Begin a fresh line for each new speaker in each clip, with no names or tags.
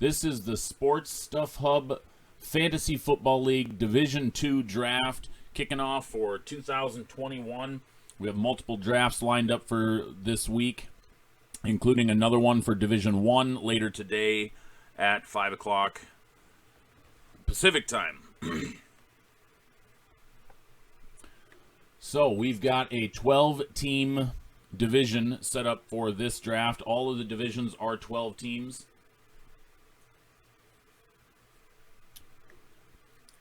This is the Sports Stuff Hub Fantasy Football League Division II draft kicking off for 2021. We have multiple drafts lined up for this week, including another one for Division I later today at 5 o'clock Pacific time. So we've got a 12-team division set up for this draft. All of the divisions are 12 teams.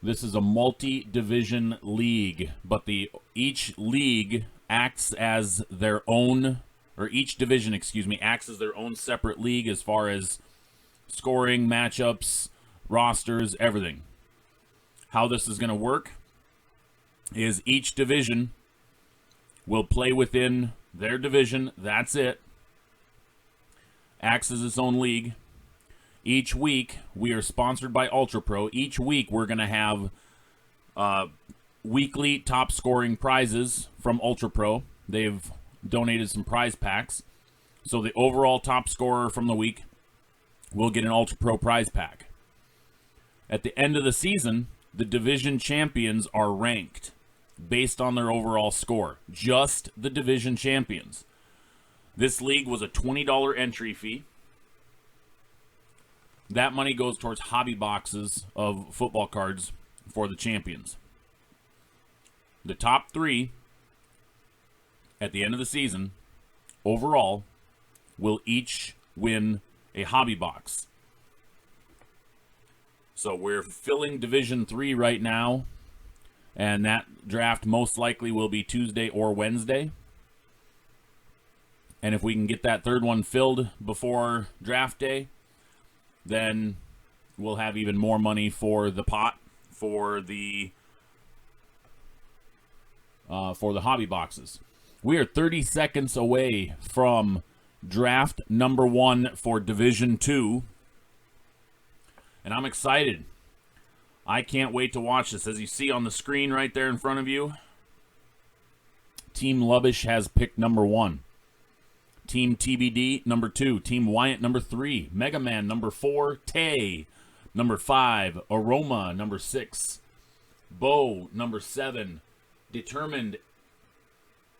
This is a multi-division league, but each league acts as their own, or each division, acts as their own separate league as far as scoring, matchups, rosters, everything. How this is going to work is each division will play within their division. That's it. Acts as its own league. Each week, we are sponsored by Ultra Pro. Each week, we're going to have weekly top scoring prizes from Ultra Pro. They've donated some prize packs. So the overall top scorer from the week will get an Ultra Pro prize pack. At the end of the season, the division champions are ranked based on their overall score. Just the division champions. This league was a $20 entry fee. That money goes towards hobby boxes of football cards for the champions. The top three at the end of the season, overall, will each win a hobby box. So we're filling Division 3 right now, and that draft most likely will be Tuesday or Wednesday. And if we can get that third one filled before draft day, then we'll have even more money for the pot for the hobby boxes. We are 30 seconds away from draft number 1 for Division 2, and I'm excited. I can't wait to watch this. As you see on the screen right there in front of you, Team Lubbish has picked number 1. Team TBD, number 2. Team Wyatt, number 3. Mega Man, number 4. Tay, number 5. Aroma, number 6. Bo, number 7. Determined.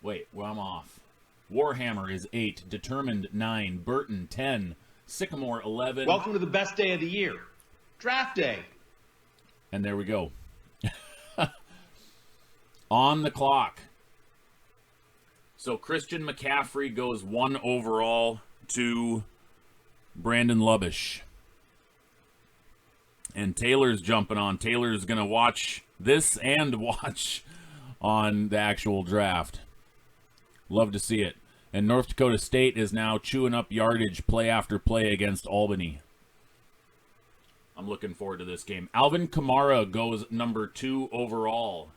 Wait, well, I'm off. Warhammer is 8. Determined, 9. Burton, 10. Sycamore, 11.
Welcome to the best day of the year. Draft day.
And there we go. On the clock. So Christian McCaffrey goes 1 overall to Brandon Lubbish. And Taylor's jumping on. Taylor's going to watch this and watch on the actual draft. Love to see it. And North Dakota State is now chewing up yardage play after play against Albany. I'm looking forward to this game. Alvin Kamara goes number 2 overall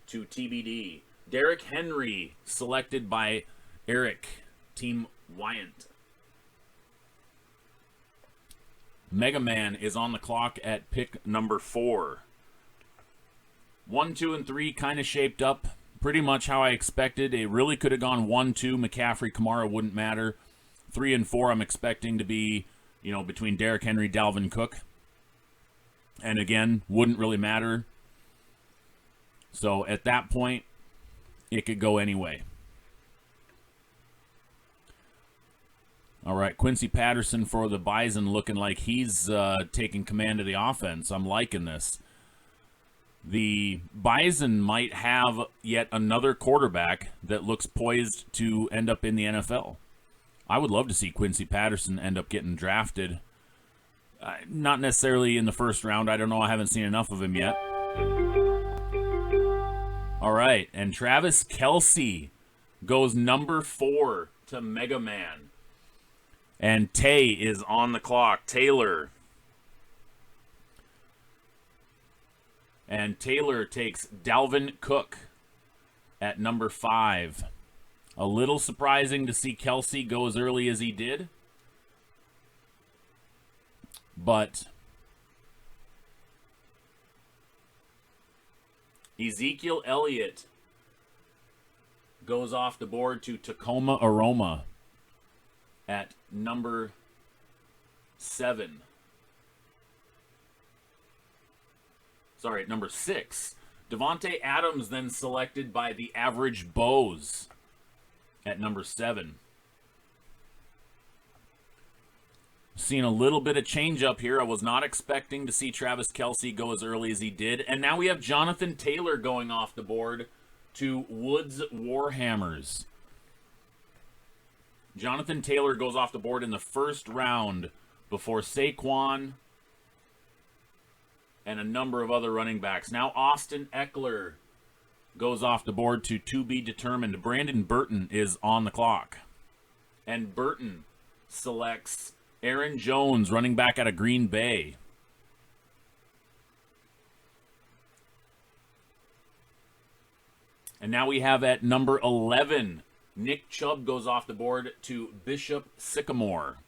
to TBD. Derrick Henry selected by Eric, Team Wyant. Mega Man is on the clock at pick number 4. 1, 2, and 3 kind of shaped up pretty much how I expected. It really could have gone 1, 2. McCaffrey, Kamara wouldn't matter. 3 and 4 I'm expecting to be, between Derrick Henry, Dalvin Cook. And again, wouldn't really matter. So at that point, it could go anyway. All right, Quincy Patterson for the Bison looking like he's taking command of the offense. I'm liking this. The Bison might have yet another quarterback that looks poised to end up in the NFL. I would love to see Quincy Patterson end up getting drafted. Not necessarily in the first round. I don't know. I haven't seen enough of him yet. All right, and Travis Kelce goes number 4 to Mega Man. And Tay is on the clock. Taylor. And Taylor takes Dalvin Cook at number 5. A little surprising to see Kelce go as early as he did. But Ezekiel Elliott goes off the board to Tacoma Aroma at number 7. Sorry, at number 6. Devonte Adams then selected by the Average Bows at number 7. Seeing a little bit of change up here. I was not expecting to see Travis Kelce go as early as he did. And now we have Jonathan Taylor going off the board to Woods Warhammers. Jonathan Taylor goes off the board in the first round before Saquon and a number of other running backs. Now Austin Eckler goes off the board to be determined. Brandon Burton is on the clock. And Burton selects Aaron Jones, running back out of Green Bay. And now we have at number 11, Nick Chubb goes off the board to Bishop Sycamore.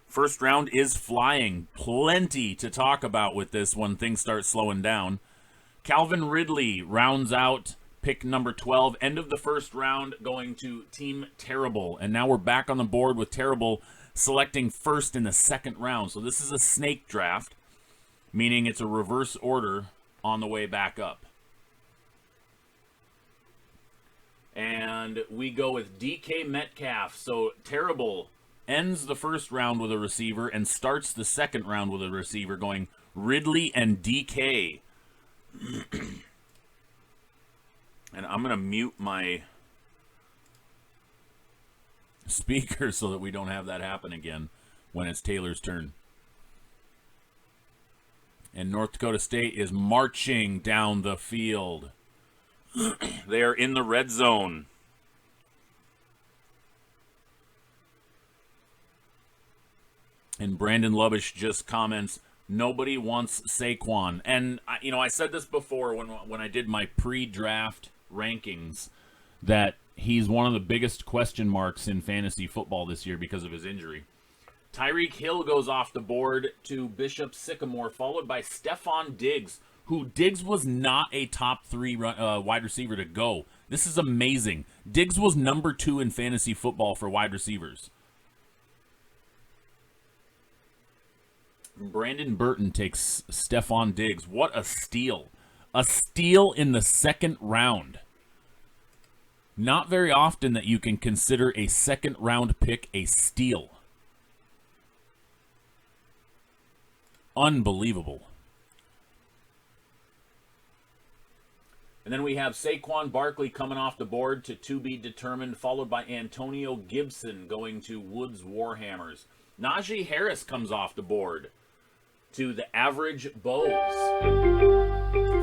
First round is flying. Plenty to talk about with this when things start slowing down. Calvin Ridley rounds out pick number 12. End of the first round going to Team Terrible. And now we're back on the board with Terrible selecting first in the second round. So this is a snake draft, meaning it's a reverse order on the way back up. And we go with DK Metcalf. So Terrible ends the first round with a receiver and starts the second round with a receiver, going Ridley and DK. And I'm going to mute my speaker so that we don't have that happen again when it's Taylor's turn. And North Dakota State is marching down the field. They are in the red zone. And Brandon Lubbish just comments, nobody wants Saquon. And, I said this before when I did my pre-draft rankings, that he's one of the biggest question marks in fantasy football this year because of his injury. Tyreek Hill goes off the board to Bishop Sycamore, followed by Stephon Diggs, who Diggs was not a top 3 wide receiver to go. This is amazing. Diggs was number 2 in fantasy football for wide receivers. Brandon Burton takes Stephon Diggs. What a steal. A steal in the second round. Not very often that you can consider a second round pick a steal. Unbelievable. And then we have Saquon Barkley coming off the board to be determined, followed by Antonio Gibson going to Woods Warhammers. Najee Harris comes off the board to the Average Bows,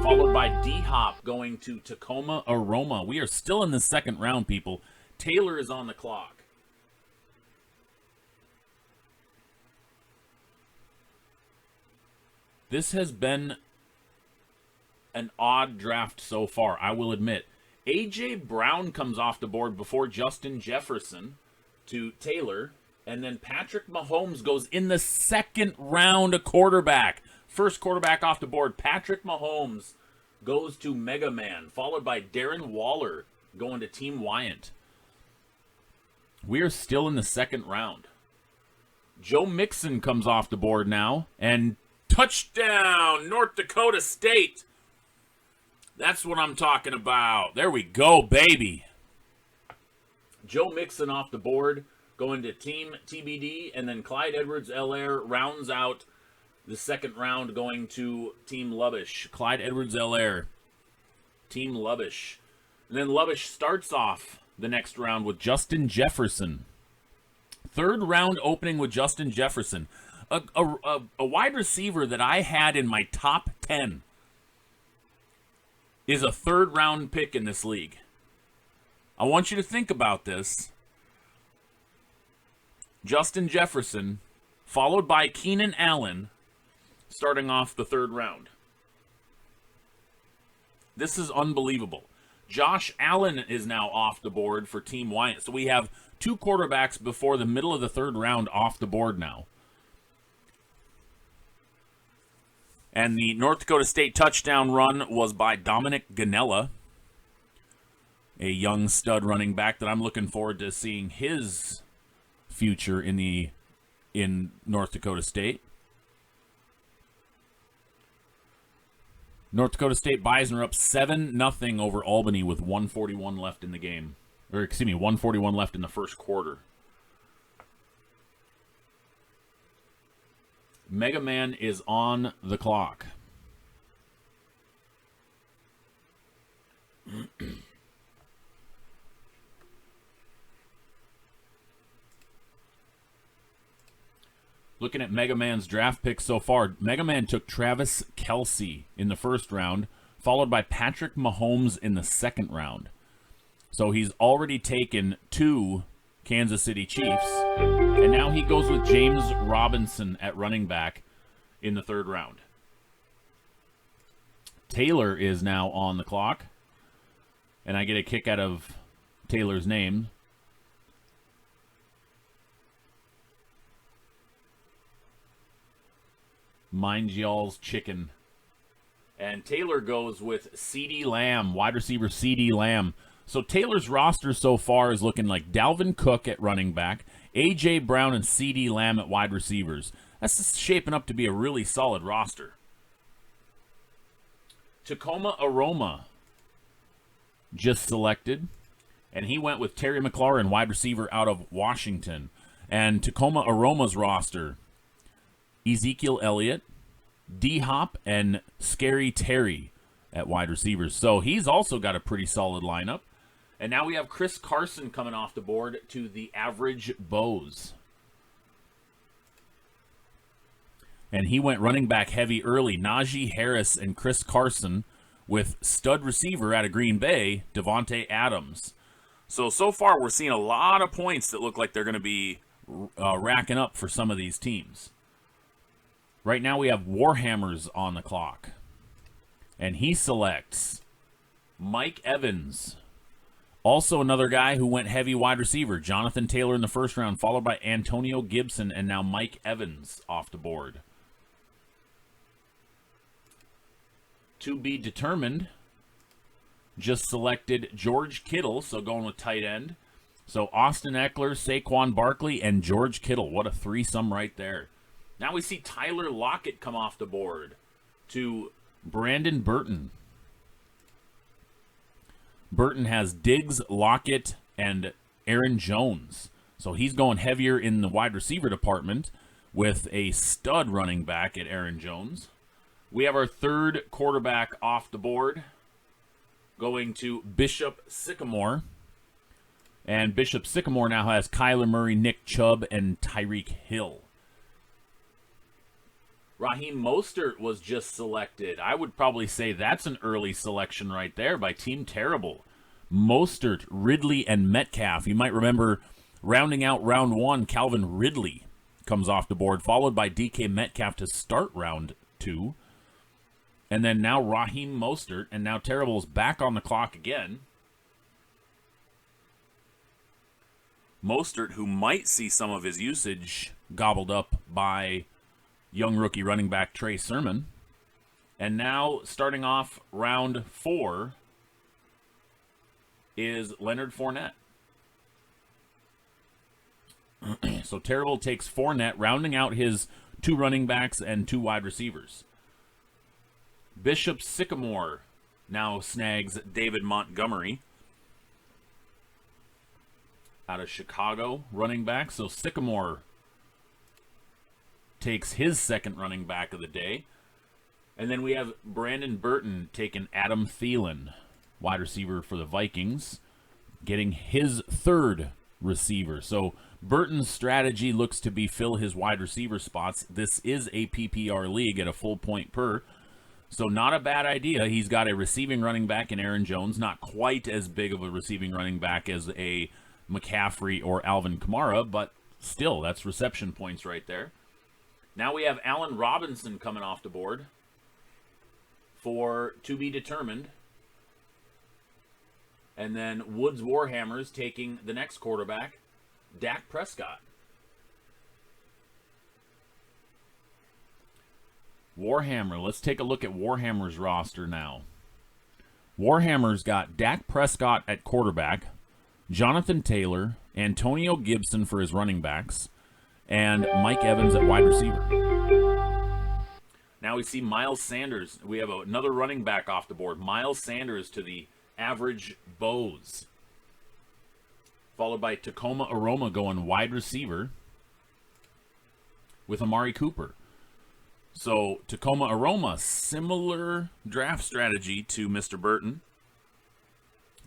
followed by D-Hop going to Tacoma Aroma. We are still in the second round, people. Taylor is on the clock. This has been an odd draft so far, I will admit. A.J. Brown comes off the board before Justin Jefferson to Taylor. And then Patrick Mahomes goes in the second round, a quarterback. First quarterback off the board, Patrick Mahomes goes to Mega Man, followed by Darren Waller going to Team Wyant. We are still in the second round. Joe Mixon comes off the board now, and touchdown, North Dakota State. That's what I'm talking about. There we go, baby. Joe Mixon off the board, going to Team TBD, and then Clyde Edwards-Helaire rounds out the second round, going to Team Lubbish. Clyde Edwards-Helaire, Team Lubbish. And then Lubbish starts off the next round with Justin Jefferson. Third round opening with Justin Jefferson. A wide receiver that I had in my top 10 is a third round pick in this league. I want you to think about this. Justin Jefferson, followed by Keenan Allen, starting off the third round. This is unbelievable. Josh Allen is now off the board for Team Wyant. So we have 2 quarterbacks before the middle of the third round off the board now. And the North Dakota State touchdown run was by Dominic Ganella, a young stud running back that I'm looking forward to seeing his future in the in North Dakota State. North Dakota State Bison are up 7-0 over Albany with 1:41 left in the game. Or, excuse me, 1:41 left in the first quarter. Mega Man is on the clock. Looking at Mega Man's draft picks so far, Mega Man took Travis Kelce in the first round, followed by Patrick Mahomes in the second round. So he's already taken 2 Kansas City Chiefs, and now he goes with James Robinson at running back in the third round. Taylor is now on the clock, and I get a kick out of Taylor's name. Mind y'all's chicken. And Taylor goes with CeeDee Lamb, wide receiver CeeDee Lamb. So Taylor's roster so far is looking like Dalvin Cook at running back, A.J. Brown and CeeDee Lamb at wide receivers. That's shaping up to be a really solid roster. Tacoma Aroma just selected, and he went with Terry McLaurin, wide receiver out of Washington. And Tacoma Aroma's roster, Ezekiel Elliott, D-Hop, and Scary Terry at wide receivers. So he's also got a pretty solid lineup. And now we have Chris Carson coming off the board to the Average Bows. And he went running back heavy early. Najee Harris and Chris Carson with stud receiver out of Green Bay, Devonte Adams. So far we're seeing a lot of points that look like they're going to be racking up for some of these teams. Right now we have Warhammers on the clock. And he selects Mike Evans. Also another guy who went heavy wide receiver, Jonathan Taylor in the first round, followed by Antonio Gibson, and now Mike Evans off the board. To be determined, just selected George Kittle, so going with tight end. So Austin Eckler, Saquon Barkley, and George Kittle. What a threesome right there. Now we see Tyler Lockett come off the board to Brandon Burton. Burton has Diggs, Lockett, and Aaron Jones. So he's going heavier in the wide receiver department with a stud running back at Aaron Jones. We have our third quarterback off the board going to Bishop Sycamore. And Bishop Sycamore now has Kyler Murray, Nick Chubb, and Tyreek Hill. Raheem Mostert was just selected. I would probably say that's an early selection right there by Team Terrible. Mostert, Ridley, and Metcalf. You might remember rounding out round 1, Calvin Ridley comes off the board, followed by DK Metcalf to start round 2. And then now Raheem Mostert, and now Terrible's back on the clock again. Mostert, who might see some of his usage gobbled up by young rookie running back Trey Sermon. And now, starting off round 4, is Leonard Fournette. So Terrible takes Fournette, rounding out his 2 running backs and 2 wide receivers. Bishop Sycamore now snags David Montgomery out of Chicago, running back. So Sycamore takes his second running back of the day. And then we have Brandon Burton taking Adam Thielen, wide receiver for the Vikings, getting his third receiver. So Burton's strategy looks to be fill his wide receiver spots. This is a PPR league at a full point per. So not a bad idea. He's got a receiving running back in Aaron Jones, not quite as big of a receiving running back as a McCaffrey or Alvin Kamara, but still, that's reception points right there. Now we have Allen Robinson coming off the board for to be determined. And then Woods Warhammers taking the next quarterback, Dak Prescott. Warhammer, let's take a look at Warhammer's roster now. Warhammer's got Dak Prescott at quarterback, Jonathan Taylor, Antonio Gibson for his running backs, and Mike Evans at wide receiver. Now we see Miles Sanders. We have another running back off the board. Miles Sanders to the average Bows. Followed by Tacoma Aroma going wide receiver with Amari Cooper. So Tacoma Aroma, similar draft strategy to Mr. Burton.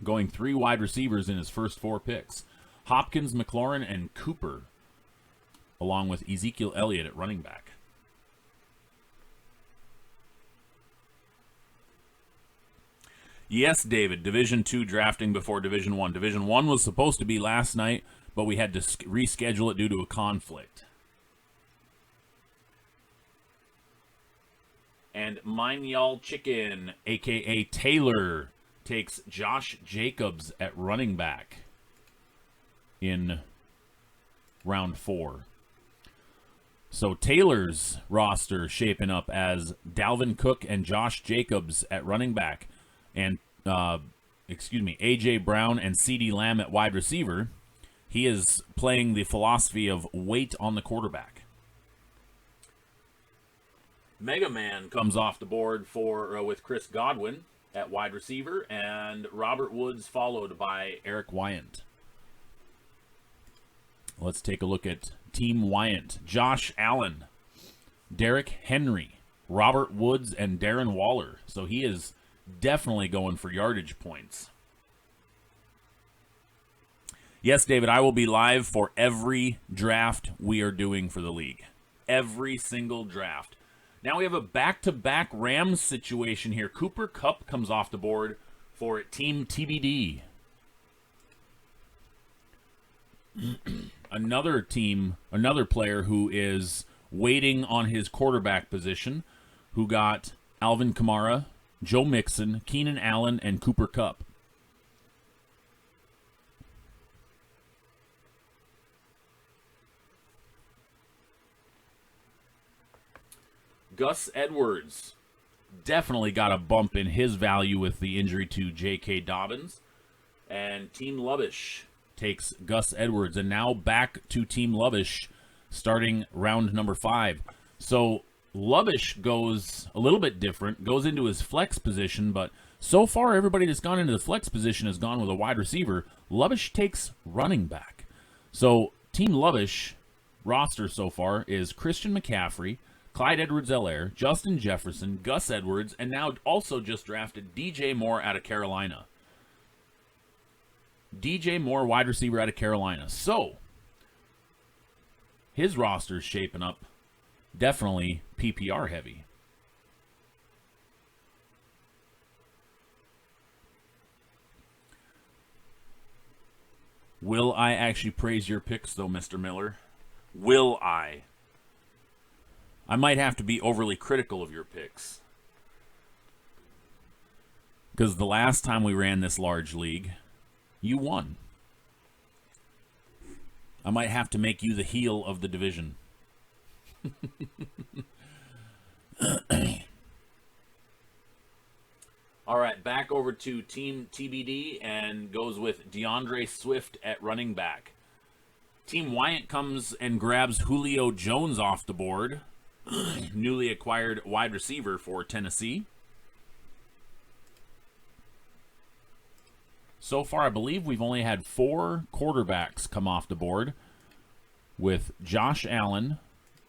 Going 3 wide receivers in his first 4 picks. Hopkins, McLaurin, and Cooper, along with Ezekiel Elliott at running back. Yes, David, Division 2 drafting before Division 1. Division 1 was supposed to be last night, but we had to reschedule it due to a conflict. And Mine Y'all Chicken, a.k.a. Taylor, takes Josh Jacobs at running back in round 4. So Taylor's roster shaping up as Dalvin Cook and Josh Jacobs at running back, and A.J. Brown and C.D. Lamb at wide receiver. He is playing the philosophy of wait on the quarterback. Mega Man comes off the board with Chris Godwin at wide receiver, and Robert Woods followed by Eric Wyant. Let's take a look at Team Wyant. Josh Allen, Derrick Henry, Robert Woods, and Darren Waller. So he is definitely going for yardage points. Yes, David, I will be live for every draft we are doing for the league. Every single draft. Now we have a back-to-back Rams situation here. Cooper Kupp comes off the board for Team TBD. Another player who is waiting on his quarterback position, who got Alvin Kamara, Joe Mixon, Keenan Allen, and Cooper Kupp. Gus Edwards definitely got a bump in his value with the injury to J.K. Dobbins. And Team Lubbish takes Gus Edwards. And now back to Team Lubbish starting round number 5. So Lubbish goes a little bit different, goes into his flex position, but so far everybody that's gone into the flex position has gone with a wide receiver. Lubbish takes running back. So Team Lubbish roster so far is Christian McCaffrey, Clyde Edwards-Helaire, Justin Jefferson, Gus Edwards, and now also just drafted DJ Moore out of Carolina. DJ Moore, wide receiver out of Carolina. So his roster is shaping up definitely PPR heavy. Will I actually praise your picks, though, Mr. Miller? Will I? I might have to be overly critical of your picks. Because the last time we ran this large league, you won. I might have to make you the heel of the division. All right, back over to Team TBD and goes with DeAndre Swift at running back. Team Wyant comes and grabs Julio Jones off the board. Newly acquired wide receiver for Tennessee. So far, I believe we've only had 4 quarterbacks come off the board, with Josh Allen,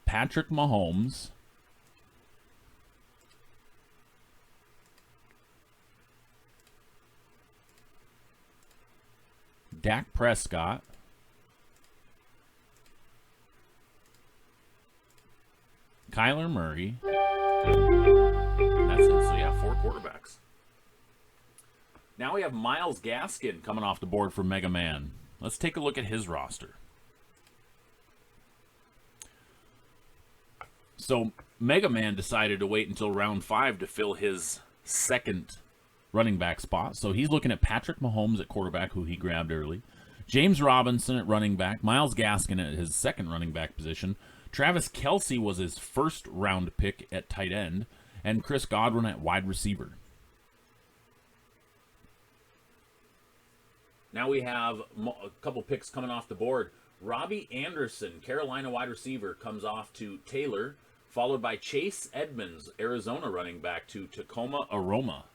Patrick Mahomes, Dak Prescott, Kyler Murray. And that's it. So, yeah, 4 quarterbacks. Now we have Myles Gaskin coming off the board for Mega Man. Let's take a look at his roster. So, Mega Man decided to wait until round 5 to fill his second running back spot. So, he's looking at Patrick Mahomes at quarterback, who he grabbed early. James Robinson at running back. Myles Gaskin at his second running back position. Travis Kelce was his first round pick at tight end. And Chris Godwin at wide receiver. Now we have a couple picks coming off the board. Robbie Anderson, Carolina wide receiver, comes off to Taylor, followed by Chase Edmonds, Arizona running back, to Tacoma Aroma.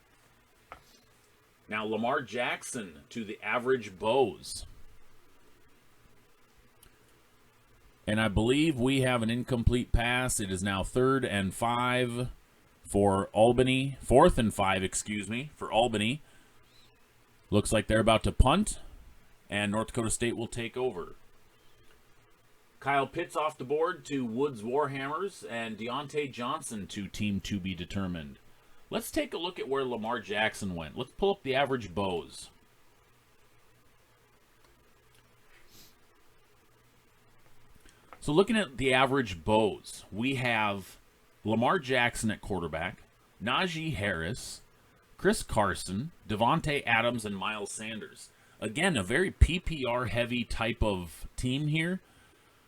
Now Lamar Jackson to the average Bows. And I believe we have an incomplete pass. It is now 3rd and 5 for Albany. 4th and 5, for Albany. Looks like they're about to punt, and North Dakota State will take over. Kyle Pitts off the board to Woods Warhammers, and Deontay Johnson to Team to be determined. Let's take a look at where Lamar Jackson went. Let's pull up the average Bows. So looking at the average Bows, we have Lamar Jackson at quarterback, Najee Harris, Chris Carson, Devonte Adams, and Miles Sanders. Again, a very PPR-heavy type of team here,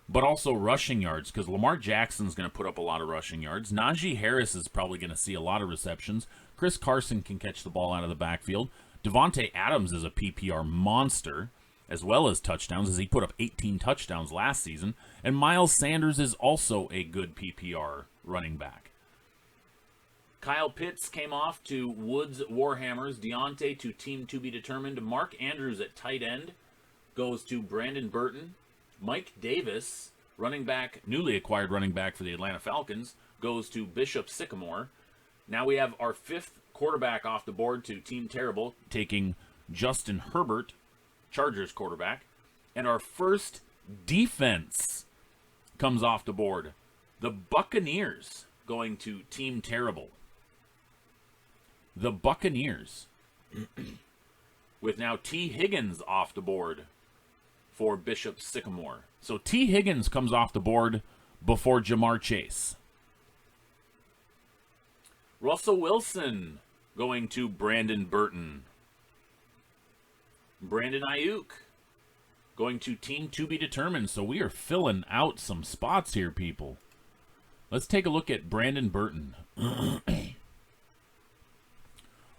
but also rushing yards, because Lamar Jackson's going to put up a lot of rushing yards. Najee Harris is probably going to see a lot of receptions. Chris Carson can catch the ball out of the backfield. Devonte Adams is a PPR monster, as well as touchdowns, as he put up 18 touchdowns last season. And Miles Sanders is also a good PPR running back. Kyle Pitts came off to Woods Warhammers. Deontay to Team to be determined. Mark Andrews at tight end goes to Brandon Burton. Mike Davis, running back, newly acquired running back for the Atlanta Falcons, goes to Bishop Sycamore. Now we have our 5th quarterback off the board to Team Terrible, taking Justin Herbert, Chargers quarterback. And our first defense comes off the board. The Buccaneers going to Team Terrible. The Buccaneers. With now T. Higgins off the board for Bishop Sycamore. So T. Higgins comes off the board before Jamar Chase. Russell Wilson going to Brandon Burton. Brandon Ayuk going to Team to be determined. So we are filling out some spots here, people. Let's take a look at Brandon Burton.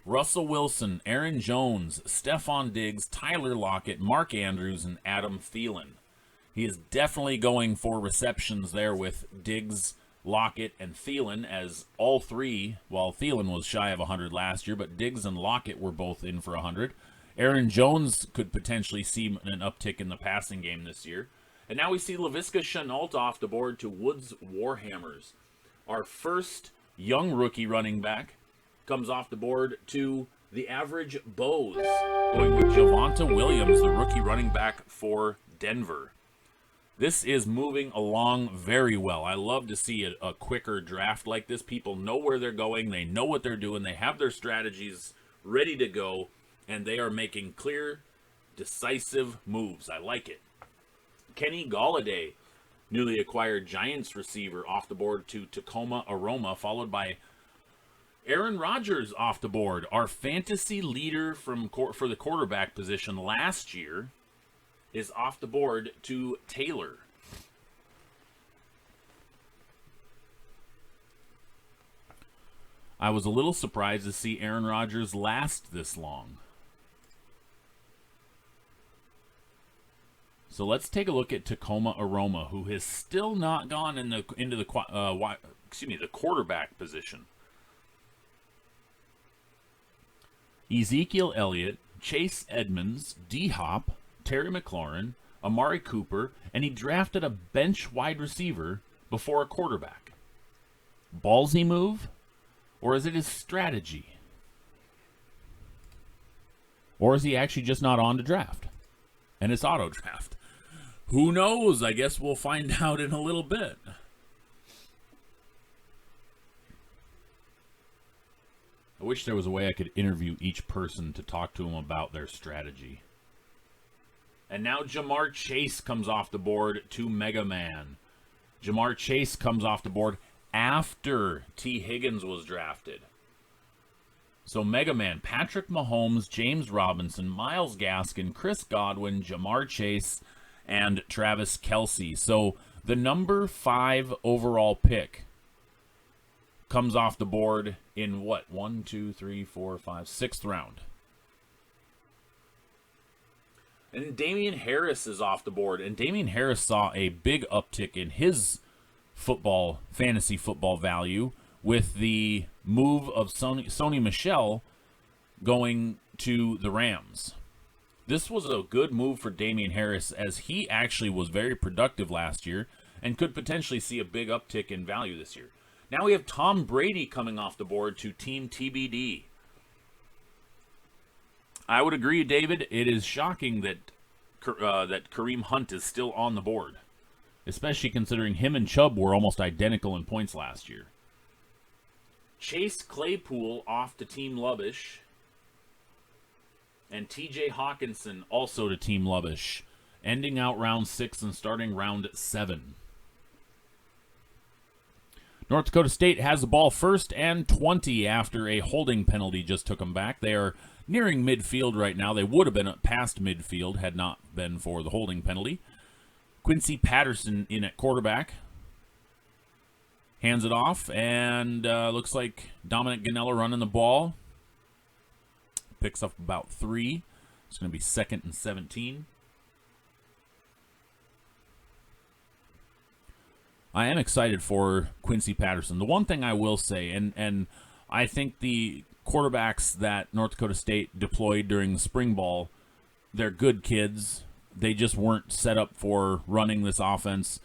Russell Wilson, Aaron Jones, Stephon Diggs, Tyler Lockett, Mark Andrews, and Adam Thielen. He is definitely going for receptions there with Diggs, Lockett, and Thielen, as all three, while Thielen was shy of 100 last year, but Diggs and Lockett were both in for 100. Aaron Jones could potentially see an uptick in the passing game this year. And now we see Laviska Shenault off the board to Woods Warhammers. Our first young rookie running back comes off the board to the average Bows, going with Javonte Williams, the rookie running back for Denver. This is moving along very well. I love to see a quicker draft like this. People know where they're going. They know what they're doing. They have their strategies ready to go, and they are making clear, decisive moves. I like it. Kenny Golladay, newly acquired Giants receiver, off the board to Tacoma Aroma, followed by Aaron Rodgers off the board, our fantasy leader for the quarterback position last year, is off the board to Taylor. I was a little surprised to see Aaron Rodgers last this long. So let's take a look at Tacoma Aroma, who has still not gone into the quarterback position. Ezekiel Elliott, Chase Edmonds, D-Hop, Terry McLaurin, Amari Cooper, and he drafted a bench wide receiver before a quarterback. Ballsy move? Or is it his strategy? Or is he actually just not on to draft? And it's auto draft. Who knows? I guess we'll find out in a little bit. I wish there was a way I could interview each person to talk to them about their strategy. And now Jamar Chase comes off the board to Mega Man. Jamar Chase comes off the board after T. Higgins was drafted. So Mega Man, Patrick Mahomes, James Robinson, Myles Gaskin, Chris Godwin, Jamar Chase, and Travis Kelce. So the number 5 overall pick comes off the board in what? 1, 2, 3, 4, 5, 6th round. And Damian Harris is off the board. And Damian Harris saw a big uptick in his fantasy football value with the move of Sony Michel going to the Rams. This was a good move for Damian Harris, as he actually was very productive last year and could potentially see a big uptick in value this year. Now we have Tom Brady coming off the board to Team TBD. I would agree, David. It is shocking that Kareem Hunt is still on the board, especially considering him and Chubb were almost identical in points last year. Chase Claypool off to Team Lubbish. And TJ Hawkinson also to Team Lubbish, ending out round 6 and starting round 7. North Dakota State has the ball first and 20 after a holding penalty just took them back. They are nearing midfield right now. They would have been past midfield had not been for the holding penalty. Quincy Patterson in at quarterback. Hands it off, and looks like Dominic Ganella running the ball. Picks up about 3. It's going to be 2nd and 17. I am excited for Quincy Patterson. The one thing I will say, and I think the quarterbacks that North Dakota State deployed during the spring ball, they're good kids. They just weren't set up for running this offense.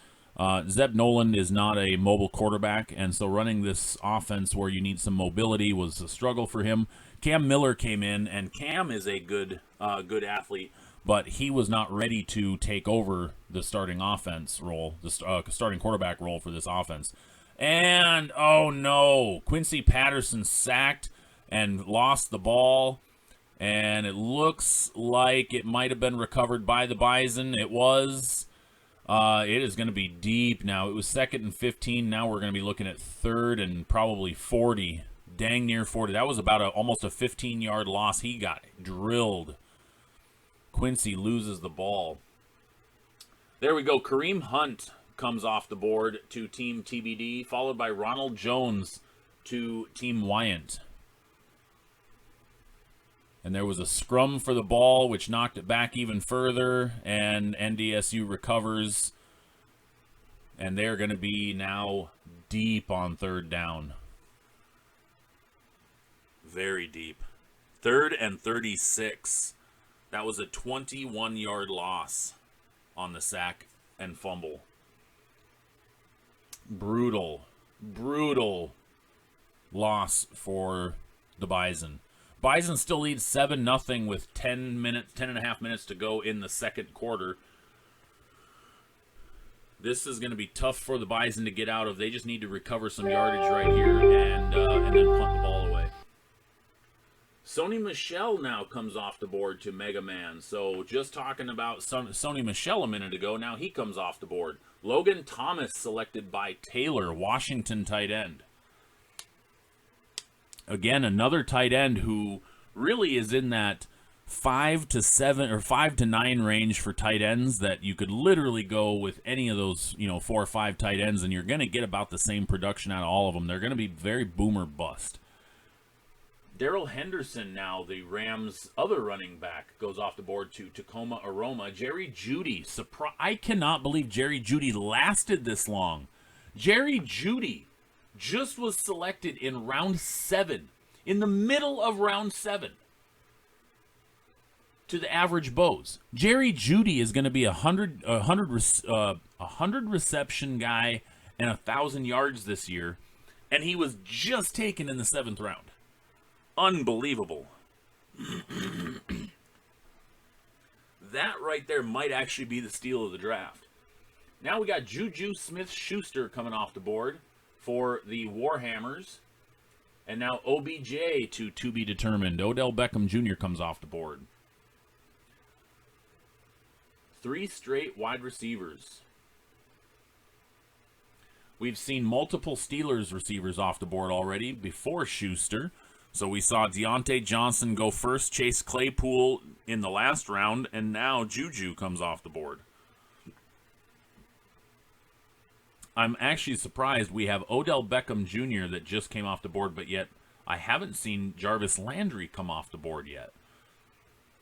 Zeb Noland is not a mobile quarterback, and so running this offense where you need some mobility was a struggle for him. Cam Miller came in, and Cam is a good athlete, but he was not ready to take over the starting offense role, the starting quarterback role for this offense. And, oh no, Quincy Patterson sacked and lost the ball, and it looks like it might have been recovered by the Bison. It was. It is going to be deep now. It was 2nd and 15. Now we're going to be looking at 3rd and probably 40. Dang near 40. That was about almost a 15-yard loss. He got drilled. Quincy loses the ball. There we go. Kareem Hunt comes off the board to Team TBD, followed by Ronald Jones to Team Wyant. And there was a scrum for the ball, which knocked it back even further, and NDSU recovers. And they're going to be now deep on 3rd down. Very deep. 3rd and 36. That was a 21-yard loss on the sack and fumble. Brutal loss for the Bison. Bison still leads 7-0 with 10 and a half minutes to go in the second quarter. This is going to be tough for the Bison to get out of. They just need to recover some yardage right here and then punt the ball away. Sony Michel now comes off the board to Mega Man. So just talking about Sony Michel a minute ago, now he comes off the board. Logan Thomas selected by Taylor, Washington tight end. Again, another tight end who really is in that 5 to 7 or 5 to 9 range for tight ends, that you could literally go with any of those, 4 or 5 tight ends, and you're going to get about the same production out of all of them. They're going to be very boomer bust. Darrell Henderson, now the Rams' other running back, goes off the board to Tacoma Aroma. Jerry Judy, I cannot believe Jerry Judy lasted this long. Jerry Judy just was selected in round 7, in the middle of round 7, to the average Bows. Jerry Judy is going to be a 100 reception guy and 1,000 yards this year, and he was just taken in the 7th round. Unbelievable. That right there might actually be the steal of the draft. Now we got Juju Smith-Schuster coming off the board for the Warhammers. And now OBJ to be determined. Odell Beckham Jr. comes off the board. 3 straight wide receivers. We've seen multiple Steelers receivers off the board already before Schuster. So we saw Deontay Johnson go first, Chase Claypool in the last round, and now Juju comes off the board. I'm actually surprised we have Odell Beckham Jr. that just came off the board, but yet I haven't seen Jarvis Landry come off the board yet.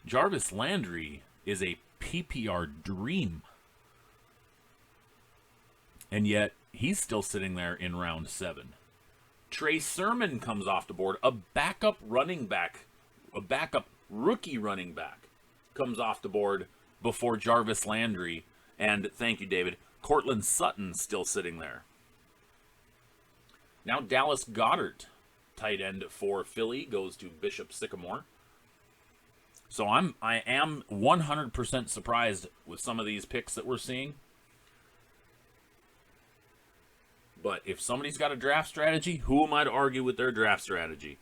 Jarvis Landry is a PPR dream. And yet, he's still sitting there in round 7. Trey Sermon comes off the board. A backup running back, a backup rookie running back, comes off the board before Jarvis Landry. And thank you, David. Cortland Sutton still sitting there. Now Dallas Goddard, tight end for Philly, goes to Bishop Sycamore. So I am 100% surprised with some of these picks that we're seeing. But if somebody's got a draft strategy, who am I to argue with their draft strategy?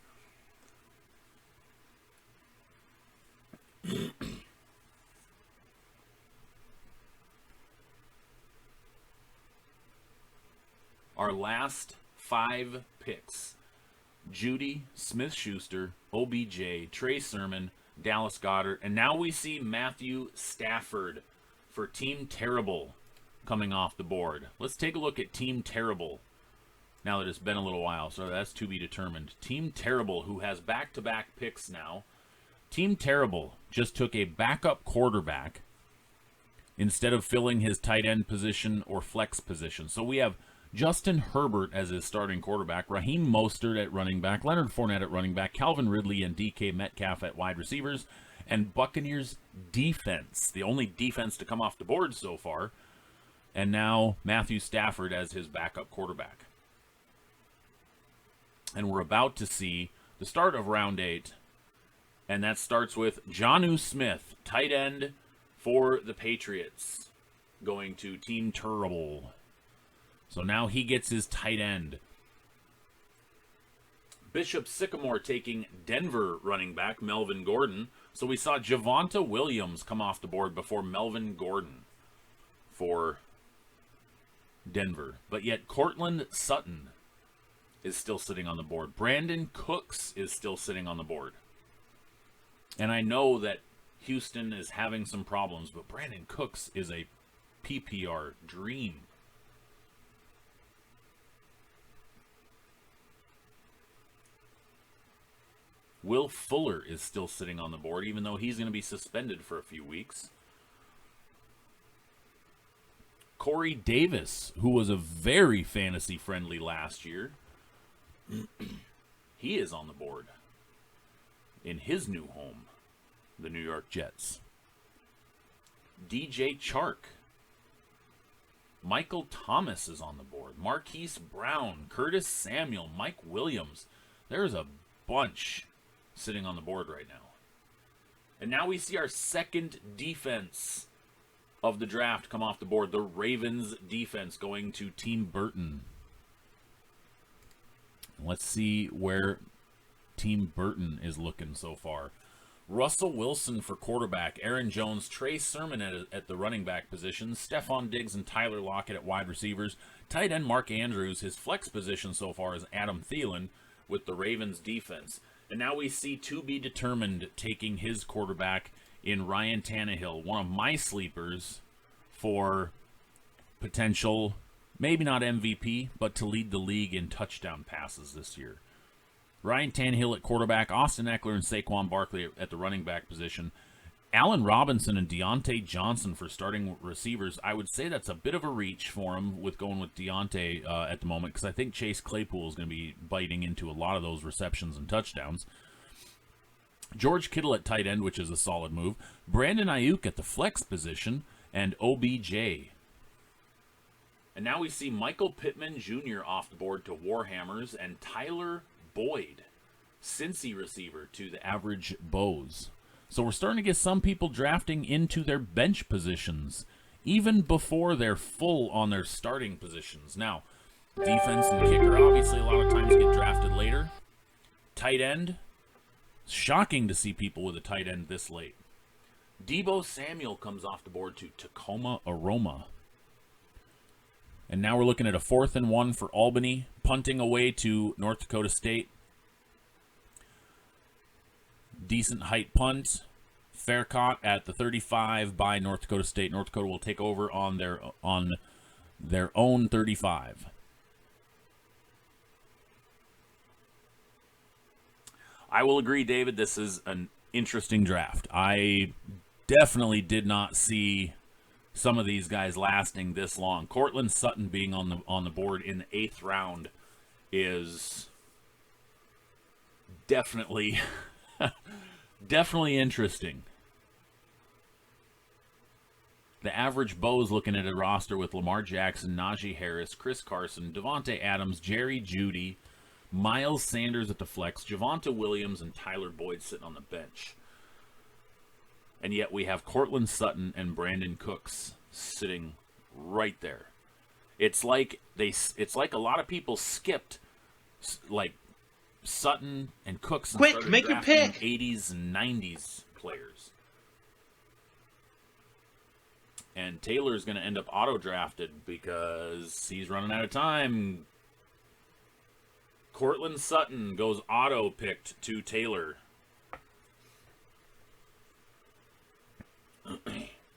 Our last 5 picks: Judy, Smith-Schuster, OBJ, Trey Sermon, Dallas Goddard, and now we see Matthew Stafford for Team Terrible coming off the board. Let's take a look at Team Terrible now that it's been a little while, so that's to be determined. Team Terrible, who has back-to-back picks now. Team Terrible just took a backup quarterback instead of filling his tight end position or flex position. So we have Justin Herbert as his starting quarterback, Raheem Mostert at running back, Leonard Fournette at running back, Calvin Ridley and DK Metcalf at wide receivers, and Buccaneers defense, the only defense to come off the board so far, and now Matthew Stafford as his backup quarterback. And we're about to see the start of round 8, and that starts with Jonnu Smith, tight end for the Patriots, going to Team Terrible. So now he gets his tight end. Bishop Sycamore taking Denver running back Melvin Gordon. So we saw Javonte Williams come off the board before Melvin Gordon for Denver. But yet Cortland Sutton is still sitting on the board. Brandon Cooks is still sitting on the board. And I know that Houston is having some problems, but Brandon Cooks is a PPR dream. Will Fuller is still sitting on the board, even though he's going to be suspended for a few weeks. Corey Davis, who was a very fantasy-friendly last year, he is on the board in his new home, the New York Jets. DJ Chark. Michael Thomas is on the board. Marquise Brown, Curtis Samuel, Mike Williams. There's a bunch sitting on the board right now. And now we see our second defense of the draft come off the board. The Ravens defense going to Team Burton. Let's see where Team Burton is looking so far. Russell Wilson for quarterback. Aaron Jones, Trey Sermon at the running back position. Stephon Diggs and Tyler Lockett at wide receivers. Tight end Mark Andrews. His flex position so far is Adam Thielen with the Ravens defense. And now we see to be determined taking his quarterback in Ryan Tannehill, one of my sleepers for potential, maybe not MVP, but to lead the league in touchdown passes this year. Ryan Tannehill at quarterback, Austin Eckler and Saquon Barkley at the running back position. Allen Robinson and Deontay Johnson for starting receivers. I would say that's a bit of a reach for him with going with Deontay at the moment, because I think Chase Claypool is going to be biting into a lot of those receptions and touchdowns. George Kittle at tight end, which is a solid move. Brandon Ayuk at the flex position, and OBJ. And now we see Michael Pittman Jr. off the board to Warhammers, and Tyler Boyd, Cincy receiver, to the Average Bows. So we're starting to get some people drafting into their bench positions, even before they're full on their starting positions. Now, defense and kicker, obviously, a lot of times get drafted later. Tight end, shocking to see people with a tight end this late. Deebo Samuel comes off the board to Tacoma Aroma. And now we're looking at a 4th and 1 for Albany, punting away to North Dakota State. Decent height punt. Fair caught at the 35 by North Dakota State. North Dakota will take over on their own 35. I will agree, David, this is an interesting draft. I definitely did not see some of these guys lasting this long. Cortland Sutton being on the board in the 8th round is definitely definitely interesting. The average Bo's looking at a roster with Lamar Jackson, Najee Harris, Chris Carson, Devonte Adams, Jerry Judy, Miles Sanders at the flex, Javonte Williams, and Tyler Boyd sitting on the bench. And yet we have Cortland Sutton and Brandon Cooks sitting right there. It's like a lot of people skipped like Sutton and Cooks and
Quick, make your pick.
80s and 90s players. And Taylor's going to end up auto-drafted because he's running out of time. Cortland Sutton goes auto-picked to Taylor.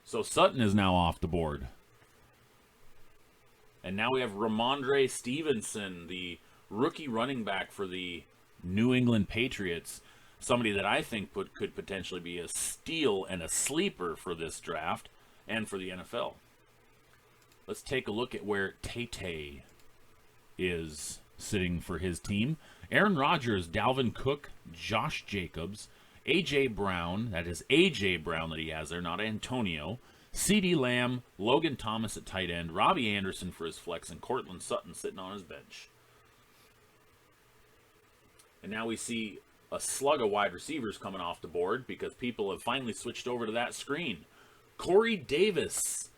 So Sutton is now off the board. And now we have Randre Stevenson, the rookie running back for the New England Patriots. Somebody that I think could potentially be a steal and a sleeper for this draft and for the NFL. Let's take a look at where Tay is sitting for his team. Aaron Rodgers, Dalvin Cook, Josh Jacobs, A.J. Brown, that is A.J. Brown that he has there, not Antonio, CeeDee Lamb, Logan Thomas at tight end, Robbie Anderson for his flex, and Cortland Sutton sitting on his bench. And now we see a slug of wide receivers coming off the board because people have finally switched over to that screen. Corey Davis,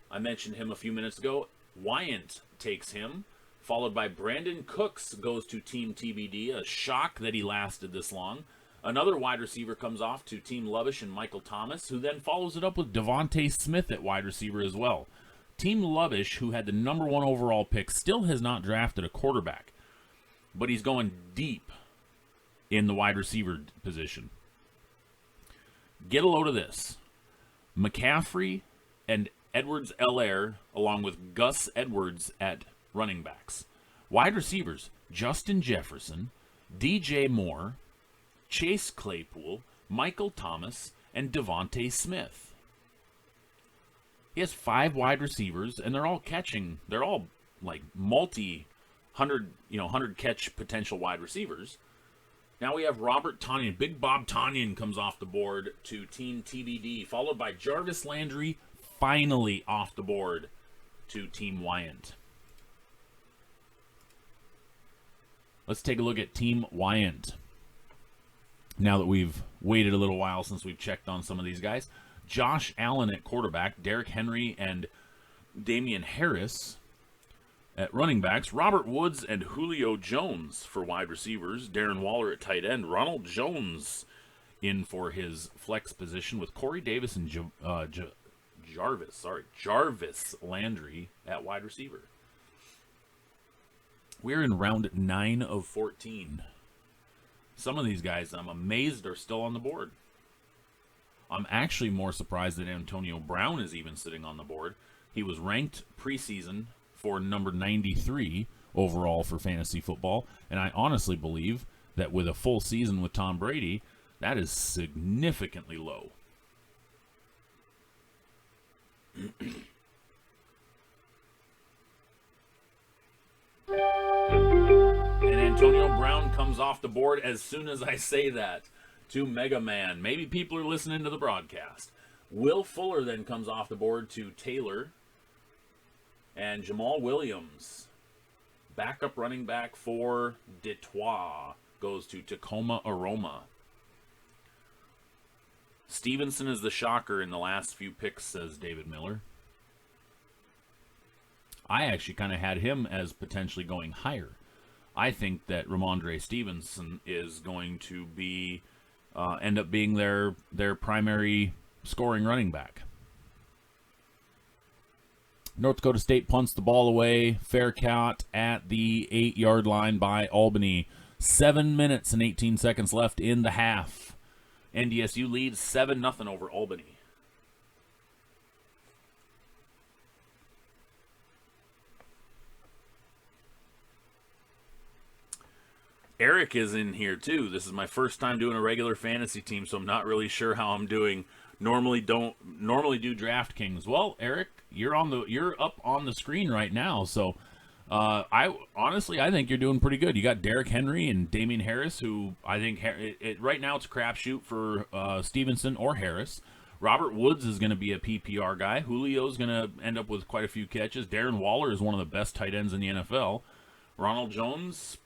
I mentioned him a few minutes ago. Wyant takes him, followed by Brandon Cooks goes to Team TBD. A shock that he lasted this long. Another wide receiver comes off to Team Lubbish and Michael Thomas, who then follows it up with Devonte Smith at wide receiver as well. Team Lubbish, who had the number 1 overall pick, still has not drafted a quarterback, but he's going deep in the wide receiver position. Get a load of this. McCaffrey and Edwards-Helaire, along with Gus Edwards at running backs. Wide receivers, Justin Jefferson, DJ Moore, Chase Claypool, Michael Thomas, and Devonte Smith. He has 5 wide receivers, and they're all catching. They're all like multi-hundred, 100 catch potential wide receivers. Now we have Robert Tonyan. Big Bob Tonyan comes off the board to Team TBD, followed by Jarvis Landry, finally off the board to Team Wyant. Let's take a look at Team Wyant. Now that we've waited a little while since we've checked on some of these guys. Josh Allen at quarterback, Derrick Henry and Damian Harris at running backs, Robert Woods and Julio Jones for wide receivers, Darren Waller at tight end, Ronald Jones in for his flex position with Corey Davis and Jarvis Landry at wide receiver. We're in round 9 of 14. Some of these guys, I'm amazed, are still on the board. I'm actually more surprised that Antonio Brown is even sitting on the board. He was ranked preseason for number 93 overall for fantasy football, and I honestly believe that with a full season with Tom Brady, that is significantly low. And Antonio Brown comes off the board as soon as I say that to Mega Man. Maybe people are listening to the broadcast. Will Fuller then comes off the board to Taylor. And Jamal Williams, backup running back for Detroit, goes to Tacoma Aroma. Stevenson is the shocker in the last few picks, says David Miller. I actually kind of had him as potentially going higher. I think that Randre Stevenson is going to be end up being their primary scoring running back. North Dakota State punts the ball away. Fair count at the 8-yard line by Albany. 7 minutes and 18 seconds left in the half. NDSU leads 7-0 over Albany. Eric is in here too. This is my first time doing a regular fantasy team, so I'm not really sure how I'm doing. Normally do DraftKings. Well, Eric, you're up on the screen right now, so I think you're doing pretty good. You got Derrick Henry and Damian Harris, who I think right now it's a crapshoot for Stevenson or Harris. Robert Woods is going to be a PPR guy. Julio's going to end up with quite a few catches. Darren Waller is one of the best tight ends in the NFL. Ronald Jones,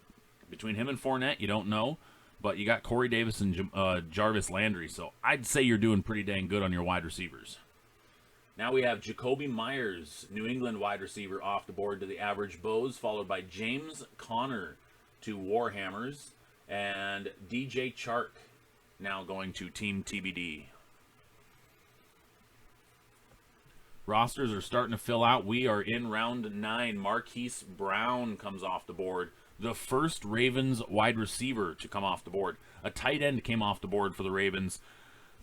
between him and Fournette, you don't know. But you got Corey Davis and Jarvis Landry. So I'd say you're doing pretty dang good on your wide receivers. Now we have Jacoby Myers, New England wide receiver, off the board to the average Bows, followed by James Conner to Warhammers, and DJ Chark now going to Team TBD. Rosters are starting to fill out. We are in round 9. Marquise Brown comes off the board. The first Ravens wide receiver to come off the board. A tight end came off the board for the Ravens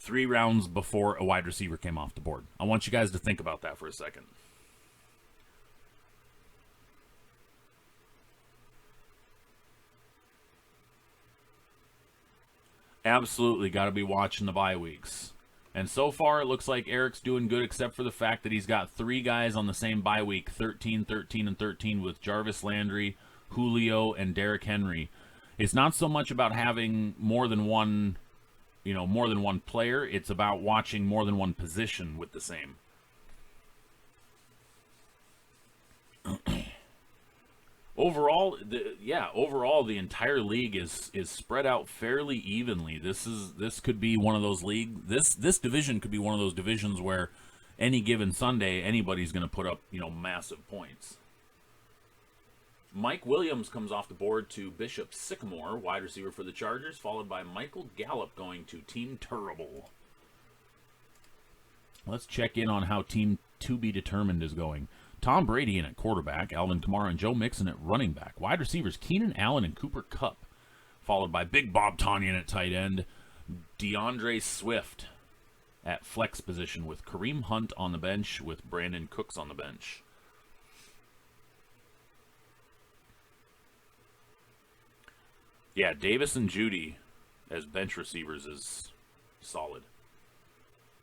3 rounds before a wide receiver came off the board. I want you guys to think about that for a second. Absolutely got to be watching the bye weeks. And so far, it looks like Eric's doing good, except for the fact that he's got 3 guys on the same bye week, 13, 13, and 13, with Jarvis Landry, Julio, and Derrick Henry. It's not so much about having more than one player. It's about watching more than one position with the same. Overall, the entire league is spread out fairly evenly. This could be one of those this division could be one of those divisions where any given Sunday anybody's going to put up, massive points. Mike Williams comes off the board to Bishop Sycamore, wide receiver for the Chargers, followed by Michael Gallup going to Team Terrible. Let's check in on how Team To Be Determined is going. Tom Brady in at quarterback, Alvin Kamara and Joe Mixon at running back. Wide receivers Keenan Allen and Cooper Kupp, followed by Big Bob Tonyan at tight end. DeAndre Swift at flex position with Kareem Hunt on the bench with Brandon Cooks on the bench. Yeah, Davis and Judy as bench receivers is solid.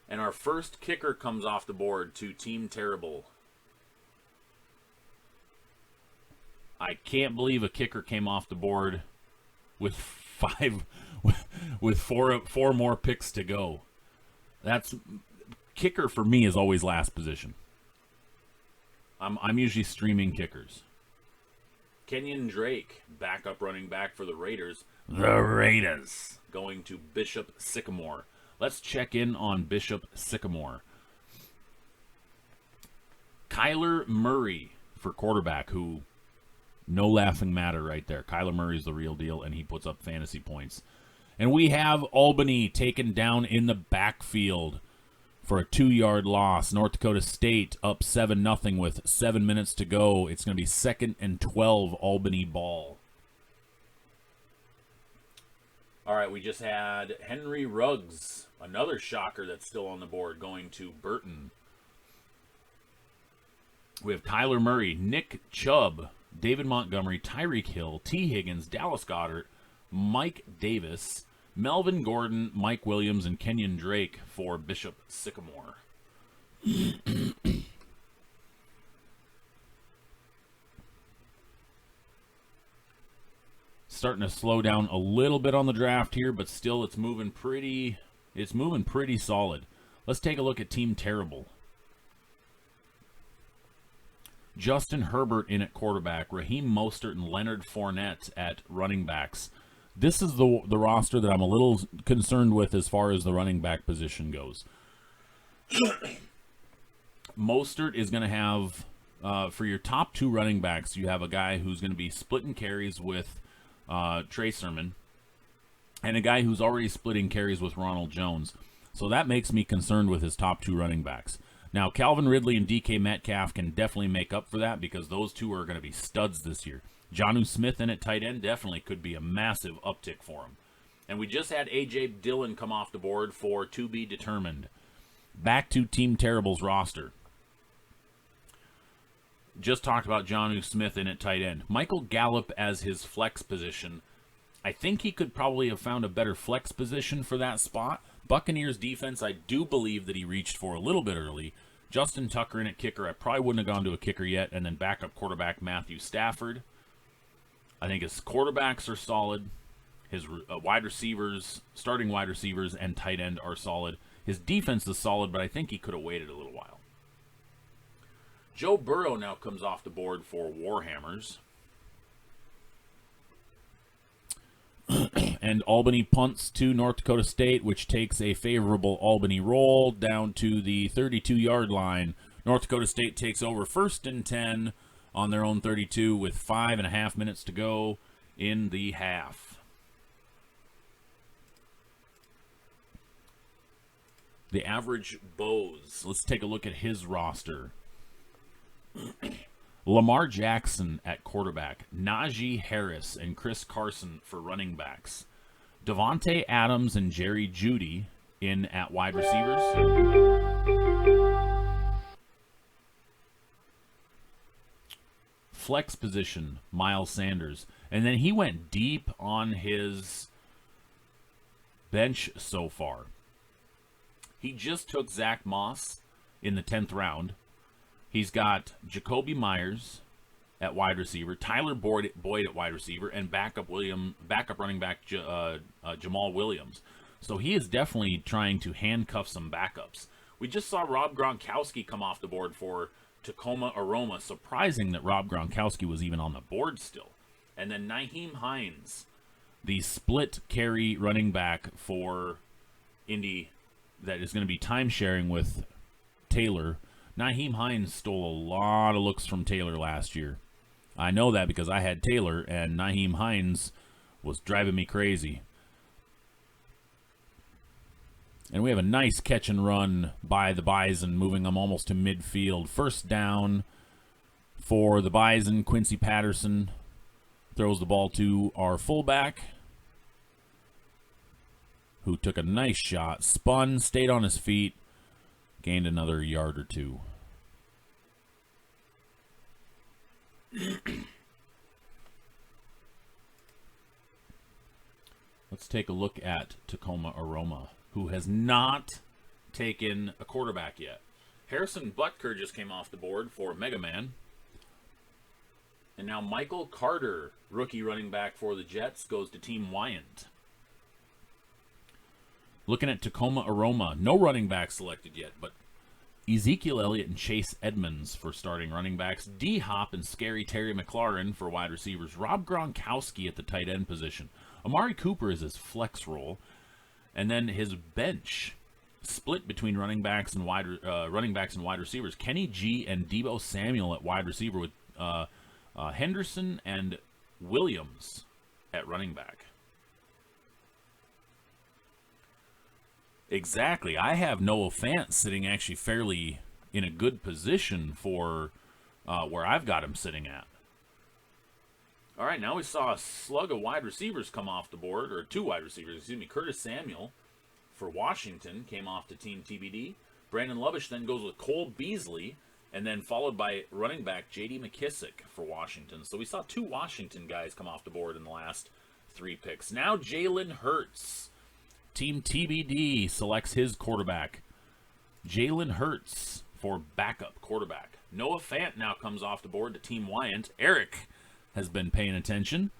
And our first kicker comes off the board to Team Terrible. I can't believe a kicker came off the board with four more picks to go. That's kicker for me is always last position. I'm usually streaming kickers. Kenyon Drake, backup running back for the Raiders. The Raiders going to Bishop Sycamore. Let's check in on Bishop Sycamore. Kyler Murray for quarterback, who no laughing matter right there. Kyler Murray's the real deal, and he puts up fantasy points. And we have Albany taken down in the backfield for a 2-yard loss. North Dakota State up 7-0 with 7 minutes to go. It's going to be 2nd and 12 Albany ball. All right, we just had Henry Ruggs, another shocker that's still on the board, going to Burton. We have Tyler Murray, Nick Chubb, David Montgomery, Tyreek Hill, T. Higgins, Dallas Goddard, Mike Davis, Melvin Gordon, Mike Williams, and Kenyon Drake for Bishop Sycamore. Starting to slow down a little bit on the draft here, but still it's moving pretty solid. Let's take a look at Team Terrible. Justin Herbert in at quarterback, Raheem Mostert and Leonard Fournette at running backs. This is the roster that I'm a little concerned with as far as the running back position goes. Mostert is going to have, for your top 2 running backs, you have a guy who's going to be splitting carries with Trey Sermon, and a guy who's already splitting carries with Ronald Jones. So that makes me concerned with his top 2 running backs. Now, Calvin Ridley and DK Metcalf can definitely make up for that because those 2 are going to be studs this year. Jonnu Smith in at tight end definitely could be a massive uptick for him. And we just had A.J. Dillon come off the board for To Be Determined. Back to Team Terrible's roster. Just talked about Jonnu Smith in at tight end. Michael Gallup as his flex position. I think he could probably have found a better flex position for that spot. Buccaneers defense, I do believe that he reached for a little bit early. Justin Tucker in at kicker, I probably wouldn't have gone to a kicker yet. And then backup quarterback Matthew Stafford. I think his quarterbacks are solid. His wide receivers, starting wide receivers, and tight end are solid. His defense is solid, but I think he could have waited a little while. Joe Burrow now comes off the board for Warhammers. And Albany punts to North Dakota State, which takes a favorable Albany roll down to the 32-yard line. North Dakota State takes over 1st and 10 on their own 32 with 5.5 minutes to go in the half. The average Bows. Let's take a look at his roster. Lamar Jackson at quarterback. Najee Harris and Chris Carson for running backs. Devonte Adams and Jerry Judy in at wide receivers. Flex position, Miles Sanders. And then he went deep on his bench so far. He just took Zach Moss in the 10th round. He's got Jacoby Myers at wide receiver, Tyler Boyd at wide receiver, and backup running back Jamal Williams. So he is definitely trying to handcuff some backups. We just saw Rob Gronkowski come off the board for Tacoma Aroma. Surprising that Rob Gronkowski was even on the board still. And then Nyheim Hines, the split carry running back for Indy that is going to be time-sharing with Taylor. Nyheim Hines stole a lot of looks from Taylor last year. I know that because I had Taylor, and Nyheim Hines was driving me crazy. And we have a nice catch and run by the Bison, moving them almost to midfield. 1st down for the Bison. Quincy Patterson throws the ball to our fullback, who took a nice shot, spun, stayed on his feet, gained another yard or two. Let's take a look at Tacoma Aroma, who has not taken a quarterback yet. Harrison Butker just came off the board for Mega Man. And now Michael Carter, rookie running back for the Jets, goes to Team Wyant. Looking at Tacoma Aroma, no running back selected yet, but Ezekiel Elliott and Chase Edmonds for starting running backs. D-Hop and Scary Terry McLaurin for wide receivers. Rob Gronkowski at the tight end position. Amari Cooper is his flex role. And then his bench split between running backs and wide receivers. Kenny G and Deebo Samuel at wide receiver with Henderson and Williams at running back. Exactly. I have Noah Fant sitting actually fairly in a good position for where I've got him sitting at. All right, now we saw a slug of wide receivers come off the board, or 2 wide receivers, excuse me. Curtis Samuel for Washington came off to Team TBD. Brandon Lovish then goes with Cole Beasley, and then followed by running back J.D. McKissick for Washington. So we saw 2 Washington guys come off the board in the last 3 picks. Now Jalen Hurts. Team TBD selects his quarterback. Jalen Hurts for backup quarterback. Noah Fant now comes off the board to Team Wyant. Eric has been paying attention.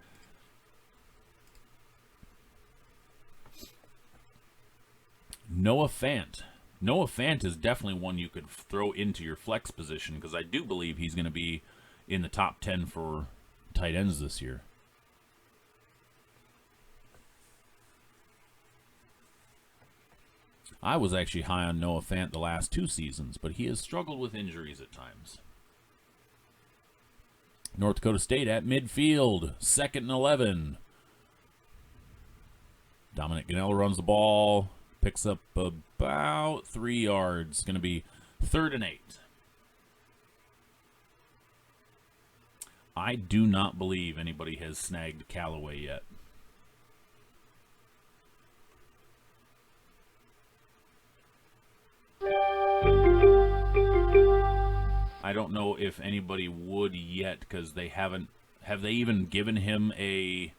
Noah Fant. Noah Fant is definitely one you could throw into your flex position because I do believe he's going to be in the top 10 for tight ends this year. I was actually high on Noah Fant the last 2 seasons, but he has struggled with injuries at times. North Dakota State at midfield, 2nd and 11. Dominic Ganell runs the ball, picks up about 3 yards. Going to be 3rd and 8. I do not believe anybody has snagged Callaway yet. I don't know if anybody would yet because they haven't. Have they even given him a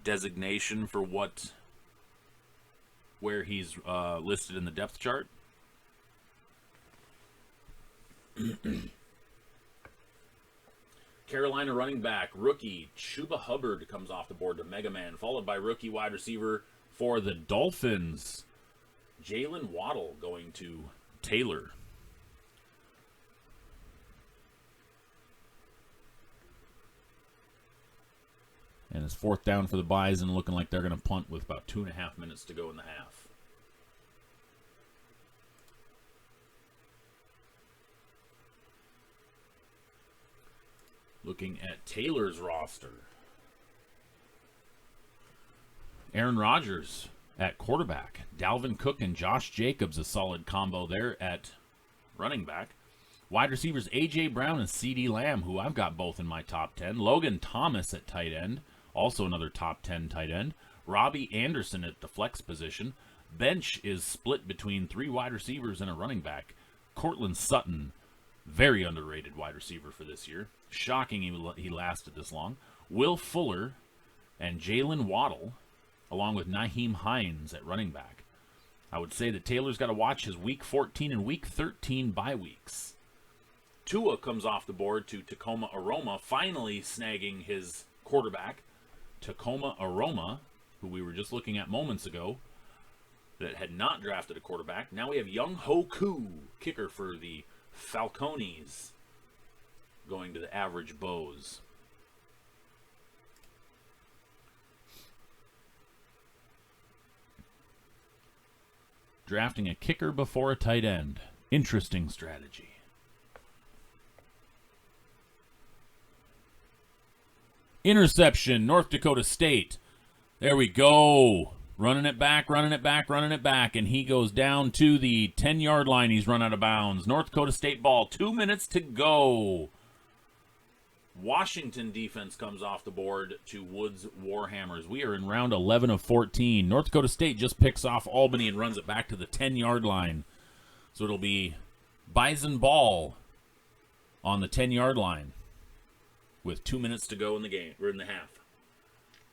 designation for where he's listed in the depth chart. Carolina running back, rookie Chuba Hubbard comes off the board to Mega Man, followed by rookie wide receiver for the Dolphins, Jalen Waddle going to Taylor. And it's fourth down for the Bison, looking like they're going to punt with about 2.5 minutes to go in the half. Looking at Taylor's roster. Aaron Rodgers at quarterback. Dalvin Cook and Josh Jacobs, a solid combo there at running back. Wide receivers A.J. Brown and C.D. Lamb, who I've got both in my top 10. Logan Thomas at tight end, also another top 10 tight end. Robbie Anderson at the flex position. Bench is split between 3 wide receivers and a running back. Cortland Sutton, very underrated wide receiver for this year. Shocking he lasted this long. Will Fuller and Jalen Waddle, along with Nyheim Hines at running back. I would say that Taylor's got to watch his Week 14 and Week 13 bye weeks. Tua comes off the board to Tacoma Aroma, finally snagging his quarterback. Tacoma Aroma, who we were just looking at moments ago, that had not drafted a quarterback. Now we have Young Ho Koo, kicker for the Falcones, going to the Average Bows. Drafting a kicker before a tight end. Interesting strategy. Interception, North Dakota State. There we go. Running it back, and he goes down to the 10-yard line. He's run out of bounds. North Dakota State ball, 2 minutes to go. Washington defense comes off the board to Woods Warhammers. We are in round 11 of 14. North Dakota State just picks off Albany and runs it back to the 10-yard line. So it'll be Bison ball on the 10-yard line with 2 minutes to go in the game, or in the half.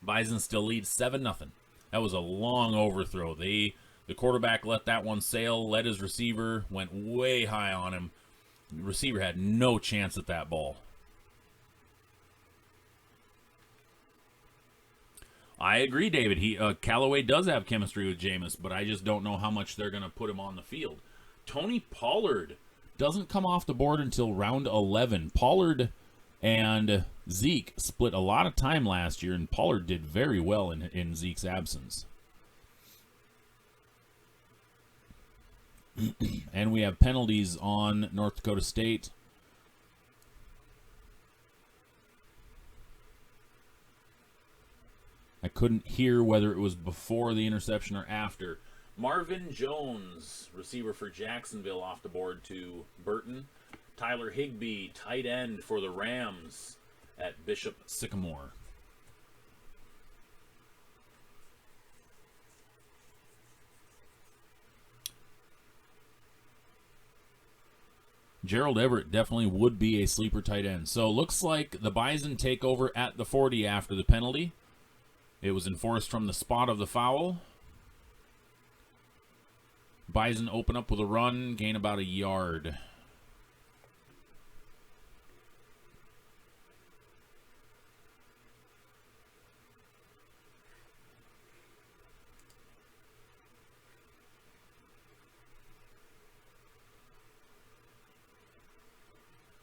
Bison still leads 7-0. That was a long overthrow. The quarterback let that one sail, led his receiver, went way high on him. The receiver had no chance at that ball. I agree, David. Callaway does have chemistry with Jameis, but I just don't know how much they're going to put him on the field. Tony Pollard doesn't come off the board until round 11. Pollard and Zeke split a lot of time last year, and Pollard did very well in Zeke's absence. And we have penalties on North Dakota State. I couldn't hear whether it was before the interception or after. Marvin Jones, receiver for Jacksonville, off the board to Burton. Tyler Higbee, tight end for the Rams at Bishop Sycamore. Gerald Everett definitely would be a sleeper tight end. So looks like the Bison take over at the 40 after the penalty. It was enforced from the spot of the foul. Bison open up with a run, gain about a yard.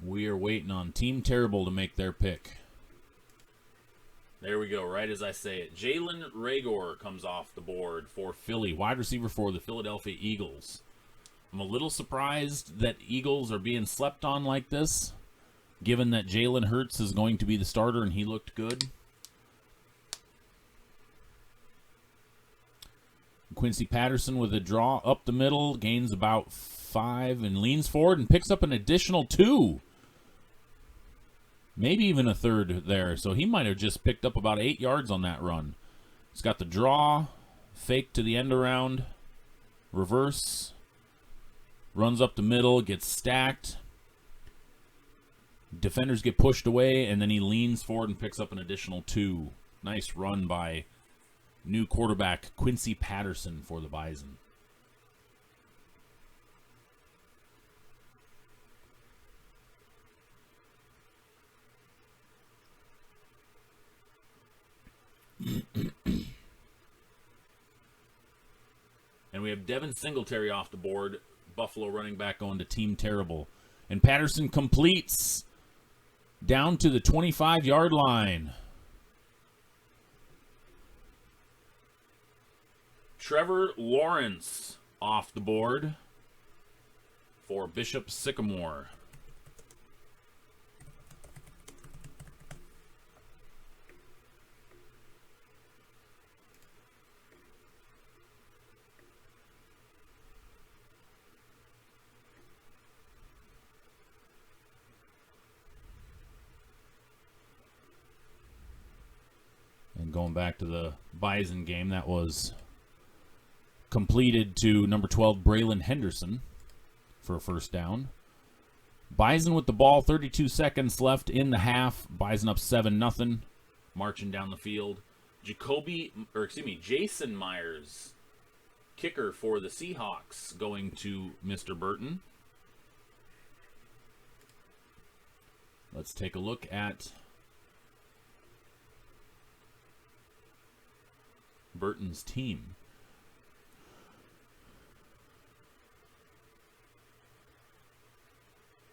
We are waiting on Team Terrible to make their pick. There we go, right as I say it. Jalen Reagor comes off the board for Philly, wide receiver for the Philadelphia Eagles. I'm a little surprised that Eagles are being slept on like this, given that Jalen Hurts is going to be the starter and he looked good. Quincy Patterson with a draw up the middle, gains about 5 and leans forward and picks up an additional 2. Maybe even a third there. So he might have just picked up about 8 yards on that run. He's got the draw, fake to the end around, reverse, runs up the middle, gets stacked. Defenders get pushed away, and then he leans forward and picks up an additional 2. Nice run by new quarterback Quincy Patterson for the Bison. And we have Devin Singletary off the board. Buffalo running back going to Team Terrible. And Patterson completes down to the 25-yard line. Trevor Lawrence off the board for Bishop Sycamore. And going back to the Bison game, that was completed to number 12, Braylon Henderson, for a first down. Bison with the ball, 32 seconds left in the half. Bison up 7-0, marching down the field. Jason Myers, kicker for the Seahawks, going to Mr. Burton. Let's take a look at Burton's team.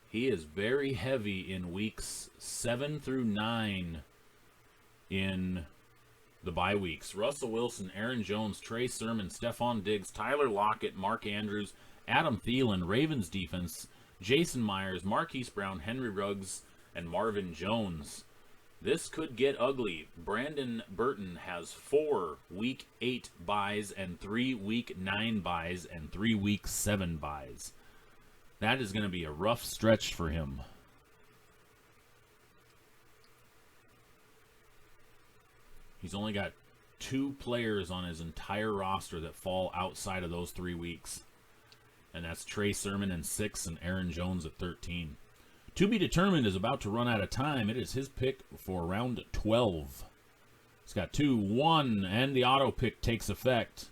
He is very heavy in weeks 7 through 9 in the bye weeks. Russell Wilson, Aaron Jones, Trey Sermon, Stephon Diggs, Tyler Lockett, Mark Andrews, Adam Thielen, Ravens defense, Jason Myers, Marquise Brown, Henry Ruggs, and Marvin Jones. This could get ugly. Brandon Burton has 4 Week 8 buys and 3 Week 9 buys and 3 Week 7 buys. That is going to be a rough stretch for him. He's only got 2 players on his entire roster that fall outside of those 3 weeks. And that's Trey Sermon at 6 and Aaron Jones at 13. To be determined is about to run out of time. It is his pick for round 12. He's got 2, 1, and the auto pick takes effect.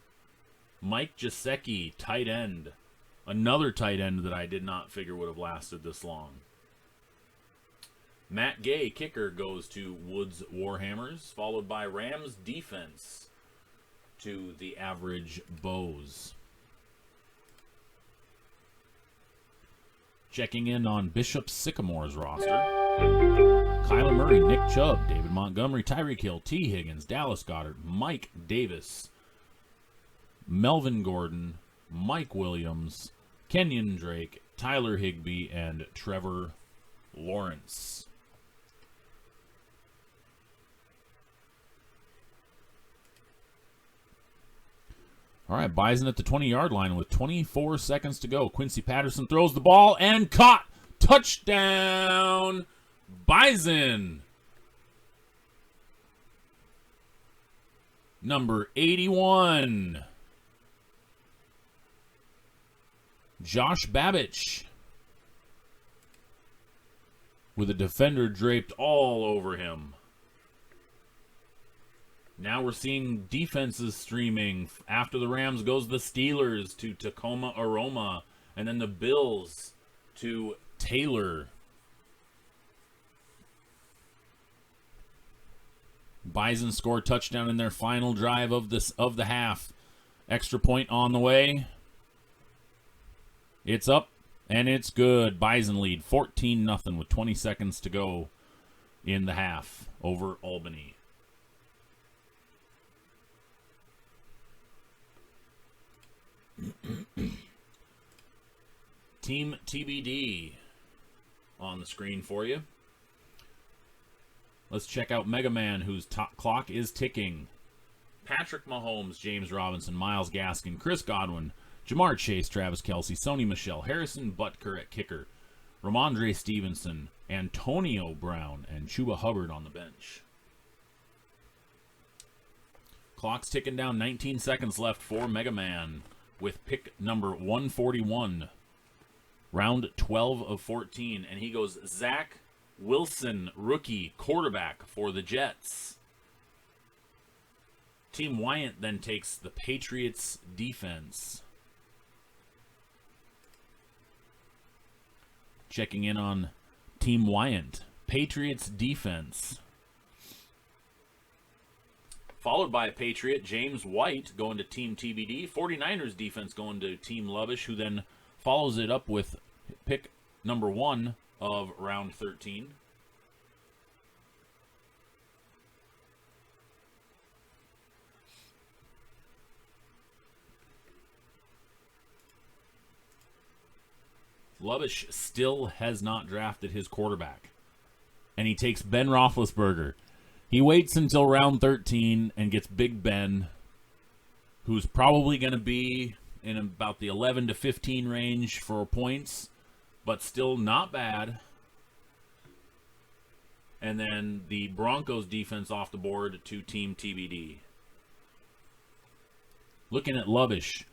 Mike Gesicki, tight end. Another tight end that I did not figure would have lasted this long. Matt Gay, kicker, goes to Woods Warhammers, followed by Rams defense to the Average Bows. Checking in on Bishop Sycamore's roster. Kyler Murray, Nick Chubb, David Montgomery, Tyreek Hill, T. Higgins, Dallas Goddard, Mike Davis, Melvin Gordon, Mike Williams, Kenyon Drake, Tyler Higbee, and Trevor Lawrence. All right, Bison at the 20-yard line with 24 seconds to go. Quincy Patterson throws the ball and caught. Touchdown, Bison. Number 81. Josh Babbage with a defender draped all over him. Now we're seeing defenses streaming. After the Rams goes the Steelers to Tacoma Aroma, and then the Bills to Taylor. Bison score touchdown in their final drive of the half. Extra point on the way. It's up, and it's good. Bison lead 14-0 with 20 seconds to go in the half over Albany. Team TBD on the screen for you. Let's check out Mega Man, whose clock is ticking. Patrick Mahomes, James Robinson, Myles Gaskin, Chris Godwin, Jamar Chase, Travis Kelce, Sony Michel, Harrison Butker at kicker, Randre Stevenson, Antonio Brown, and Chuba Hubbard on the bench. Clock's ticking down, 19 seconds left for Mega Man with pick number 141. Round 12 of 14, and he goes Zach Wilson, rookie quarterback for the Jets. Team Wyant then takes the Patriots defense. Checking in on Team Wyant. Patriots defense. Followed by a Patriot, James White, going to Team TBD. 49ers defense going to Team Lovish, who then follows it up with pick number 1 of round 13. Lovish still has not drafted his quarterback. And he takes Ben Roethlisberger. He waits until round 13 and gets Big Ben, who's probably going to be in about the 11 to 15 range for points, but still not bad. And then the Broncos defense off the board to Team TBD. Looking at Lovish,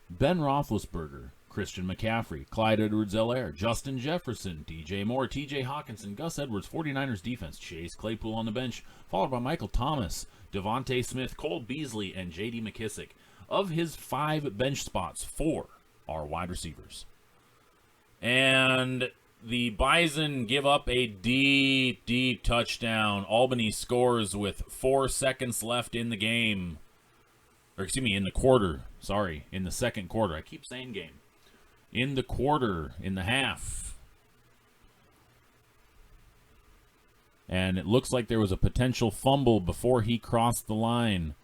Ben Roethlisberger, Christian McCaffrey, Clyde Edwards-Helaire, Justin Jefferson, DJ Moore, TJ Hawkinson, Gus Edwards, 49ers defense, Chase Claypool on the bench, followed by Michael Thomas, Devontae Smith, Cole Beasley, and J.D. McKissick. Of his 5 bench spots, 4 are wide receivers. And the Bison give up a deep, deep touchdown. Albany scores with 4 seconds left in the game. Or excuse me, in the quarter. Sorry, in the second quarter. I keep saying game. In the quarter, in the half. And it looks like there was a potential fumble before he crossed the line.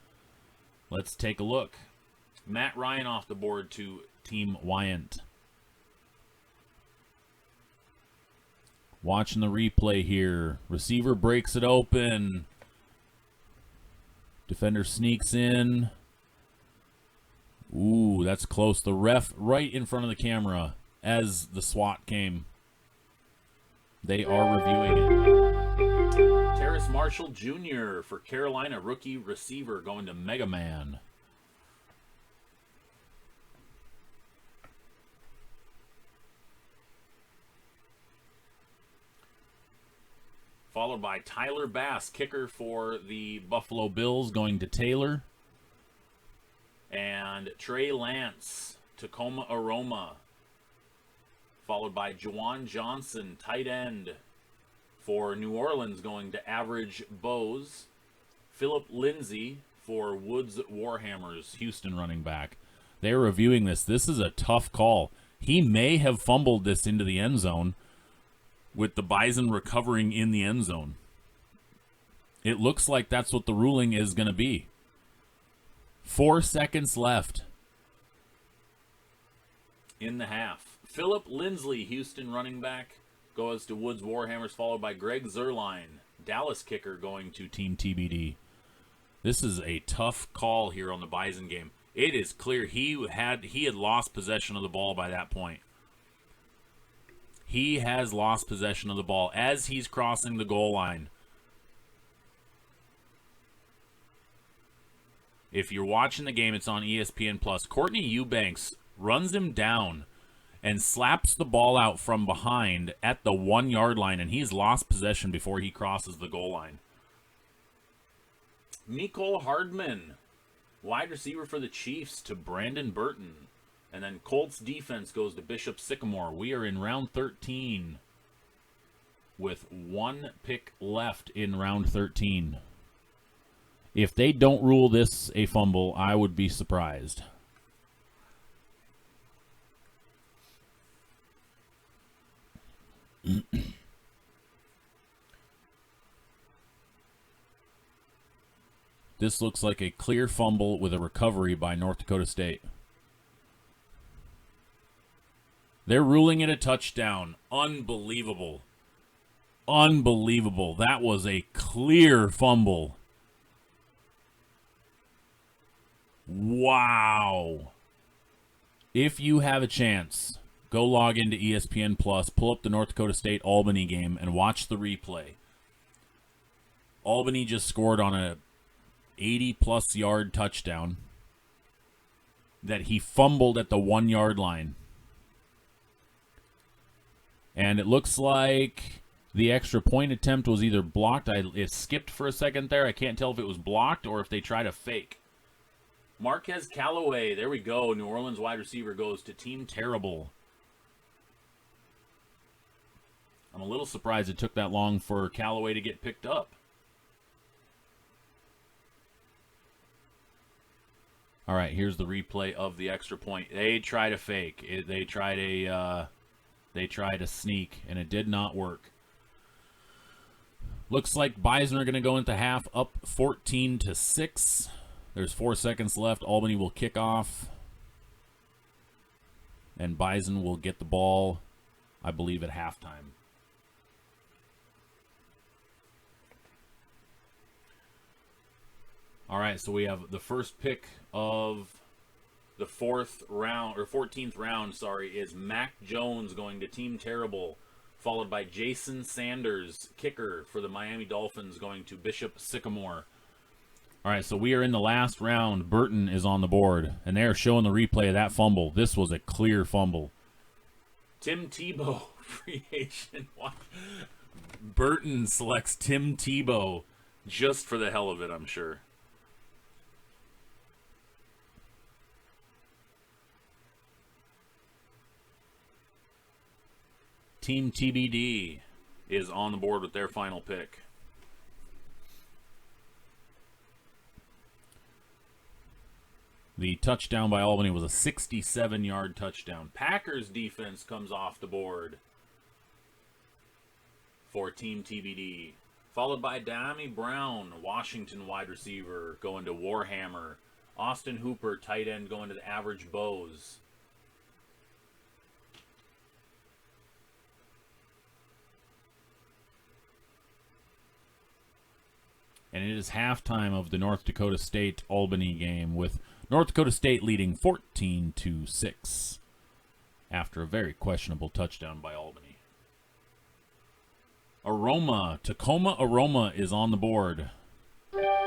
Let's take a look. Matt Ryan off the board to Team Wyant. Watching the replay here. Receiver breaks it open. Defender sneaks in. Ooh, that's close. The ref right in front of the camera as the SWAT came. They are reviewing it. Terrace Marshall Jr. for Carolina, rookie receiver, going to Mega Man. Followed by Tyler Bass, kicker for the Buffalo Bills, going to Taylor. And Trey Lance, Tacoma Aroma. Followed by Juwan Johnson, tight end for New Orleans, going to Average Bose. Philip Lindsay for Woods Warhammers, Houston running back. They're reviewing this. This is a tough call. He may have fumbled this into the end zone with the Bison recovering in the end zone. It looks like that's what the ruling is going to be. 4 seconds left in the half. Philip Lindsay, Houston running back, goes to Woods Warhammers, followed by Greg Zuerlein, Dallas kicker, going to Team TBD. This is a tough call here on the Bison game. It is clear he had lost possession of the ball by that point. He has lost possession of the ball as he's crossing the goal line. If you're watching the game, it's on ESPN+. Courtney Eubanks runs him down and slaps the ball out from behind at the 1 yard line, and he's lost possession before he crosses the goal line. Mecole Hardman, wide receiver for the Chiefs, to Brandon Burton. And then Colts defense goes to Bishop Sycamore. We are in round 13 with 1 pick left in round 13. If they don't rule this a fumble, I would be surprised. This looks like a clear fumble with a recovery by North Dakota State. They're ruling it a touchdown. Unbelievable. Unbelievable. That was a clear fumble. Wow. If you have a chance, go log into ESPN+, pull up the North Dakota State-Albany game, and watch the replay. Albany just scored on a 80-plus yard touchdown that he fumbled at the 1 yard line. And it looks like the extra point attempt was either blocked. It skipped for a second there. I can't tell if it was blocked or if they tried a fake. Marquez Callaway. There we go. New Orleans wide receiver goes to Team Terrible. I'm a little surprised it took that long for Callaway to get picked up. All right, here's the replay of the extra point. They tried a fake. They tried a sneak, and it did not work. Looks like Bison are going to go into half up 14-6. There's 4 seconds left. Albany will kick off, and Bison will get the ball, I believe, at halftime. All right, so we have the first pick of the 14th round, is Mac Jones going to Team Terrible, followed by Jason Sanders, kicker for the Miami Dolphins, going to Bishop Sycamore. All right, so we are in the last round. Burton is on the board, and they are showing the replay of that fumble. This was a clear fumble. Tim Tebow, free agent. Burton selects Tim Tebow just for the hell of it, I'm sure. Team TBD is on the board with their final pick. The touchdown by Albany was a 67-yard touchdown. Packers defense comes off the board for Team TBD. Followed by Dami Brown, Washington wide receiver, going to Warhammer. Austin Hooper, tight end, going to the Average Bows. And it is halftime of the North Dakota State-Albany game, with North Dakota State leading 14-6 after a very questionable touchdown by Albany. Tacoma Aroma is on the board.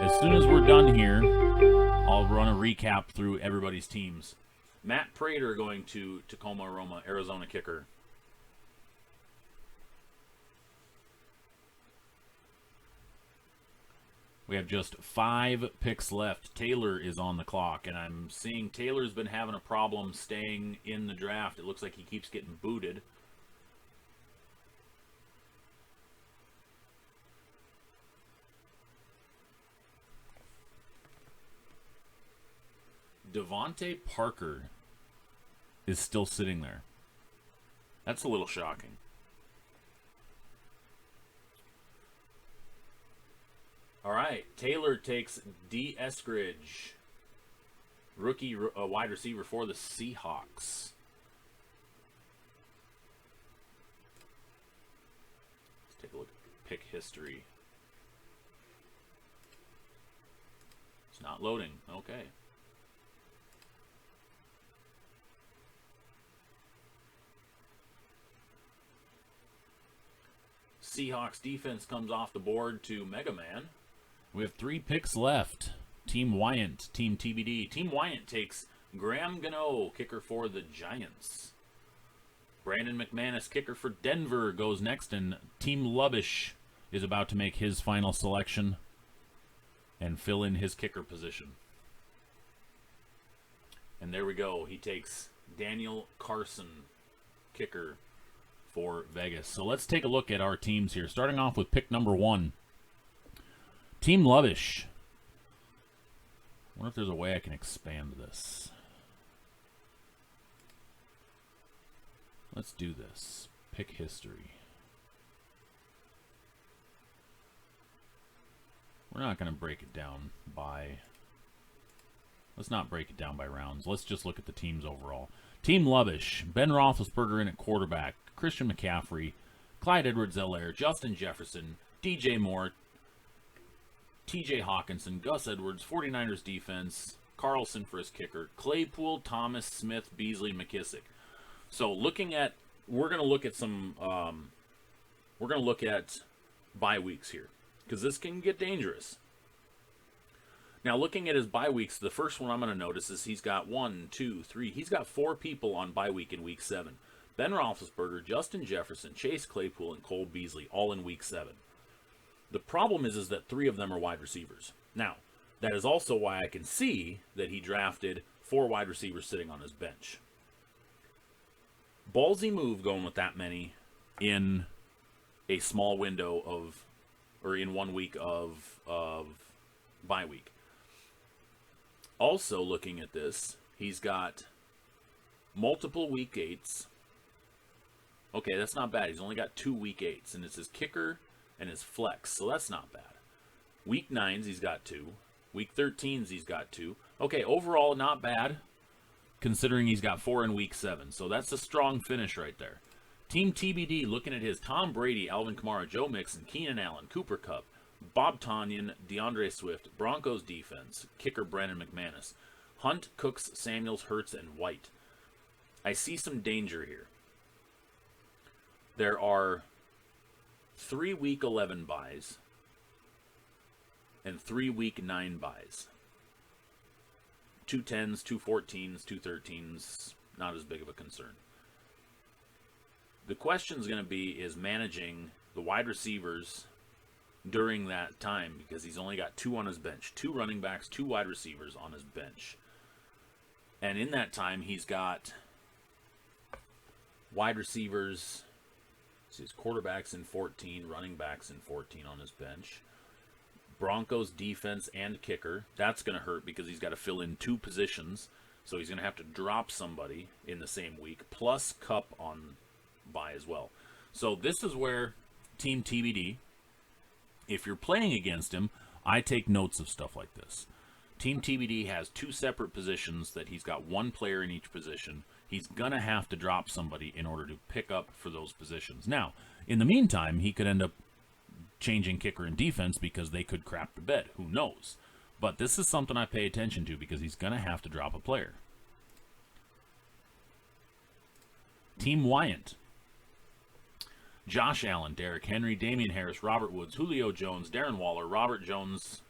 As soon as we're done here, I'll run a recap through everybody's teams. Matt Prater going to Tacoma Aroma, Arizona kicker. We have just 5 picks left. Taylor is on the clock, and I'm seeing Taylor's been having a problem staying in the draft. It looks like he keeps getting booted. Devonte Parker is still sitting there. That's a little shocking. All right, Taylor takes D. Eskridge, rookie wide receiver for the Seahawks. Let's take a look at pick history. It's not loading. Okay. Seahawks defense comes off the board to Mega Man. We have 3 picks left. Team Wyant, Team TBD. Team Wyant takes Graham Gano, kicker for the Giants. Brandon McManus, kicker for Denver, goes next, and Team Lubbish is about to make his final selection and fill in his kicker position. And there we go. He takes Daniel Carson, kicker for Vegas. So let's take a look at our teams here. Starting off with pick number 1. Team Lubbish. I wonder if there's a way I can expand this. Let's do this. Pick history. We're not going to break it down by... Let's not break it down by rounds. Let's just look at the teams overall. Team Lubbish. Ben Roethlisberger in at quarterback. Christian McCaffrey. Clyde Edwards-Helaire. Justin Jefferson. DJ Moore. TJ Hawkinson, Gus Edwards, 49ers defense, Carlson for his kicker, Claypool, Thomas, Smith, Beasley, McKissick. So we're going to look at bye weeks here, because this can get dangerous. Now, looking at his bye weeks, the first one I'm going to notice is he's got 4 people on bye week in week 7. Ben Roethlisberger, Justin Jefferson, Chase Claypool, and Cole Beasley, all in week 7. The problem is that 3 of them are wide receivers. Now, That is also why I can see that he drafted 4 wide receivers sitting on his bench. Ballsy move going with that many in a small window of, or in 1 week of bye week. Also looking at this, he's got multiple week 8s. Okay, that's not bad. He's only got 2 week 8s, and it's his kicker and his flex, so that's not bad. Week 9s, he's got 2. Week 13s, he's got 2. Okay, overall, not bad, considering he's got 4 in week 7. So that's a strong finish right there. Team TBD, looking at his Tom Brady, Alvin Kamara, Joe Mixon, Keenan Allen, Cooper Kupp, Bob Tonyan, DeAndre Swift, Broncos defense, kicker Brandon McManus, Hunt, Cooks, Samuels, Hurts, and White. I see some danger here. There are 3 week 11 buys and 3 week 9 buys. 2 10s, 2 14s, 2 13s, not as big of a concern. The question is going to be is managing the wide receivers during that time, because he's only got 2 on his bench. 2 running backs, 2 wide receivers on his bench. And in that time, he's got wide receivers, his quarterbacks in 14, running backs in 14 on his bench. Broncos defense and kicker. That's going to hurt because he's got to fill in 2 positions. So he's going to have to drop somebody in the same week, plus Kupp on bye as well. So this is where Team TBD, if you're playing against him, I take notes of stuff like this. Team TBD has 2 separate positions that he's got 1 player in each position. He's going to have to drop somebody in order to pick up for those positions. Now, in the meantime, he could end up changing kicker and defense because they could crap the bed. Who knows? But this is something I pay attention to because he's going to have to drop a player. Team Wyant. Josh Allen, Derrick Henry, Damian Harris, Robert Woods, Julio Jones, Darren Waller, Ronald Jones,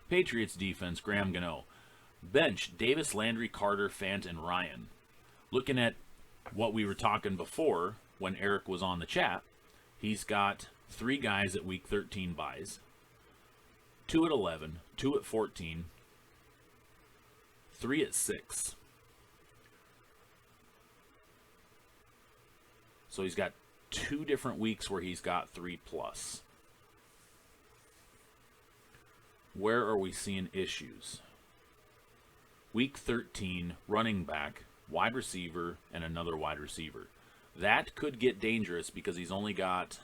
Patriots defense, Graham Gano. Bench, Davis, Landry, Carter, Fant, and Ryan. Looking at what we were talking before when Eric was on the chat, he's got 3 guys at week 13 buys, 2 at 11, 2 at 14, 3 at 6. So he's got 2 different weeks where he's got 3 plus. Where are we seeing issues? Week 13, running back, wide receiver, and another wide receiver. That could get dangerous because he's only got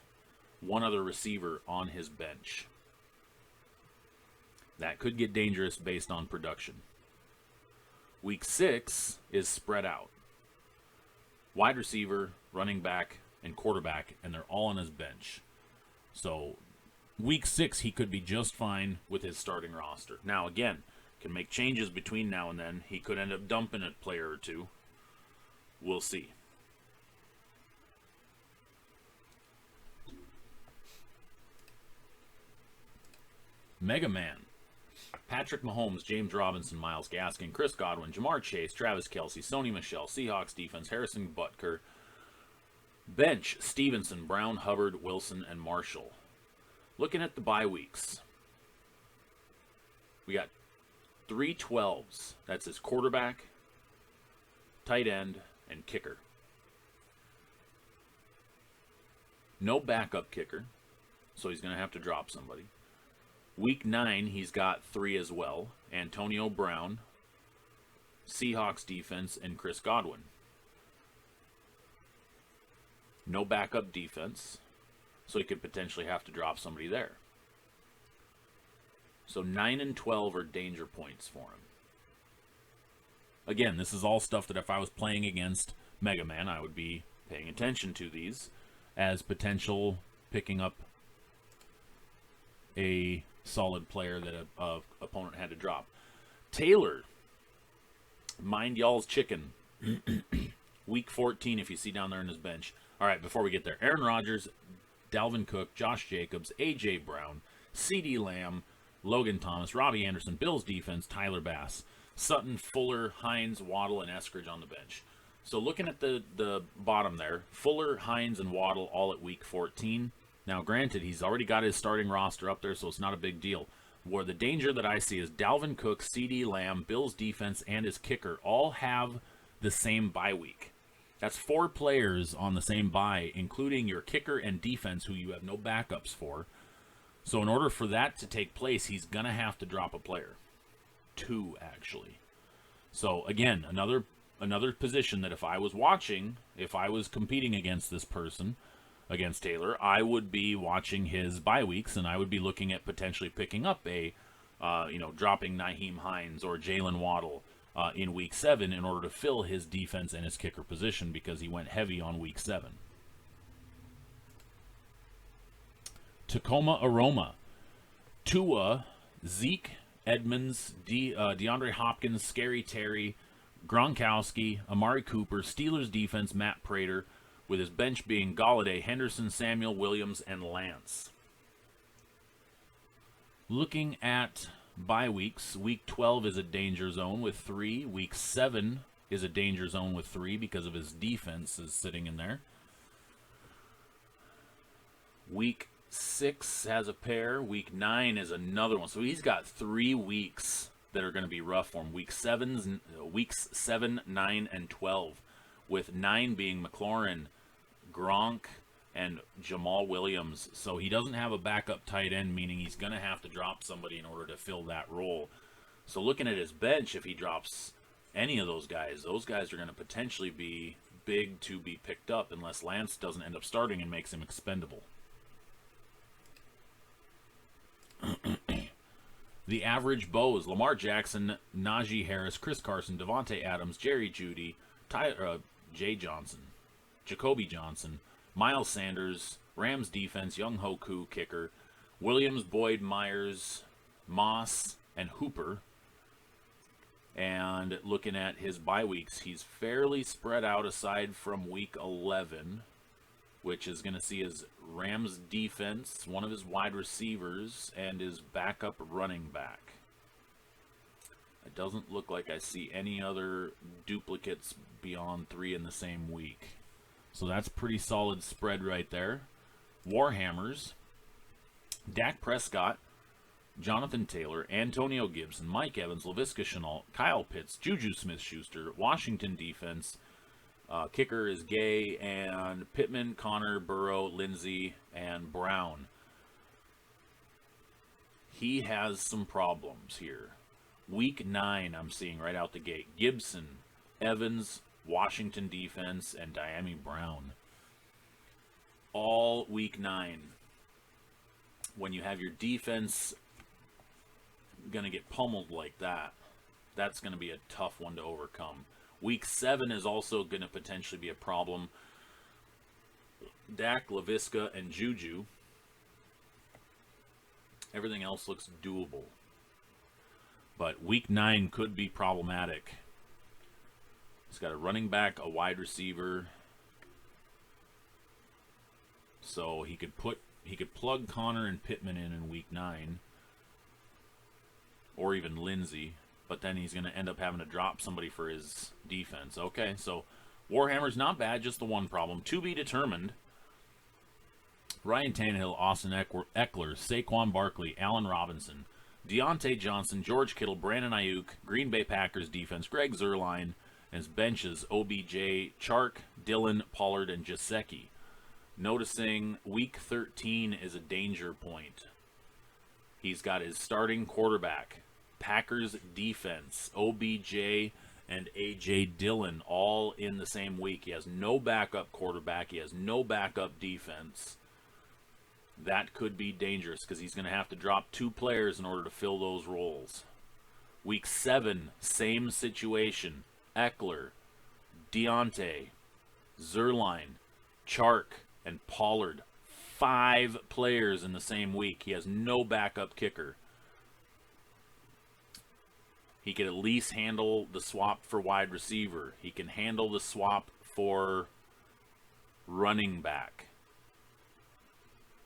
1 other receiver on his bench. That could get dangerous based on production. Week 6 is spread out. Wide receiver, running back, and quarterback, and they're all on his bench. So week 6, he could be just fine with his starting roster. Now, again, can make changes between now and then. He could end up dumping a player or 2. We'll see. Mega Man. Patrick Mahomes, James Robinson, Myles Gaskin, Chris Godwin, Jamar Chase, Travis Kelce, Sony Michel, Seahawks defense, Harrison Butker. Bench, Stevenson, Brown, Hubbard, Wilson, and Marshall. Looking at the bye weeks, we got 3 12s. That's his quarterback, tight end, and kicker. No backup kicker, so he's going to have to drop somebody. Week 9, he's got 3 as well. Antonio Brown, Seahawks defense, and Chris Godwin. No backup defense, so he could potentially have to drop somebody there. So 9 and 12 are danger points for him. Again, this is all stuff that if I was playing against Mega Man, I would be paying attention to these as potential picking up a solid player that a opponent had to drop. Taylor, mind y'all's chicken. Week 14, if you see down there in his bench. All right, before we get there, Aaron Rodgers, Dalvin Cook, Josh Jacobs, A.J. Brown, C.D. Lamb, Logan Thomas, Robbie Anderson, Bills defense, Tyler Bass, Sutton, Fuller, Hines, Waddle, and Eskridge on the bench. So looking at the bottom there, Fuller, Hines, and Waddle all at week 14. Now, granted, he's already got his starting roster up there, so it's not a big deal. Where the danger that I see is Dalvin Cook, CeeDee Lamb, Bills defense, and his kicker all have the same bye week. That's 4 players on the same bye, including your kicker and defense, who you have no backups for. So in order for that to take place, he's going to have to drop a player. 2, actually. So again, another position that if I was watching, if I was competing against this person, against Taylor, I would be watching his bye weeks, and I would be looking at potentially picking up dropping Nyheim Hines or Jalen Waddle in week 7 in order to fill his defense and his kicker position because he went heavy on week 7. Tacoma Aroma, Tua, Zeke, Edmonds, DeAndre Hopkins, Scary Terry, Gronkowski, Amari Cooper, Steelers defense, Matt Prater, with his bench being Galladay, Henderson, Samuel, Williams, and Lance. Looking at bye weeks, week 12 is a danger zone with 3. Week 7 is a danger zone with 3 because of his defense is sitting in there. Week 6 has a pair. Week 9 is another one. So he's got 3 weeks that are going to be rough for him. Weeks 7, 9, and 12. With 9 being McLaurin, Gronk, and Jamal Williams. So he doesn't have a backup tight end, meaning he's going to have to drop somebody in order to fill that role. So looking at his bench, if he drops any of those guys are going to potentially be big to be picked up unless Lance doesn't end up starting and makes him expendable. The average bows: Lamar Jackson, Najee Harris, Chris Carson, Devonte Adams, Jerry Judy, Jay Johnson, Jacoby Johnson, Miles Sanders, Rams defense, Young Hoku kicker, Williams, Boyd, Myers, Moss, and Hooper. And looking at his bye weeks, he's fairly spread out aside from week 11, which is going to see his Rams defense, one of his wide receivers, and his backup running back. It doesn't look like I see any other duplicates beyond 3 in the same week. So that's pretty solid spread right there. Warhammers: Dak Prescott, Jonathan Taylor, Antonio Gibson, Mike Evans, Laviska Shenault, Kyle Pitts, Juju Smith-Schuster, Washington defense. Kicker is Gay, and Pittman, Connor, Burrow, Lindsey, and Brown. He has some problems here. Week 9, I'm seeing right out the gate: Gibson, Evans, Washington defense, and Diami Brown. All week 9. When you have your defense going to get pummeled like that, that's going to be a tough one to overcome. Week 7 is also going to potentially be a problem. Dak, Laviska, and Juju. Everything else looks doable. But week 9 could be problematic. He's got a running back, a wide receiver. So he could plug Connor and Pittman in week 9. Or even Lindsey. But then he's going to end up having to drop somebody for his defense. Okay, so Warhammer's not bad, just the one problem. To be determined: Ryan Tannehill, Austin Eckler, Saquon Barkley, Allen Robinson, Deontay Johnson, George Kittle, Brandon Ayuk, Green Bay Packers defense, Greg Zuerlein, and his benches: OBJ, Chark, Dillon, Pollard, and Gesicki. Noticing week 13 is a danger point. He's got his starting quarterback, Packers defense, OBJ and A.J. Dillon, all in the same week. He has no backup quarterback. He has no backup defense. That could be dangerous because he's going to have to drop 2 players in order to fill those roles. Week 7, same situation. Eckler, Deontay, Zuerlein, Chark, and Pollard. 5 players in the same week. He has no backup kicker. He could at least handle the swap for wide receiver. He can handle the swap for running back.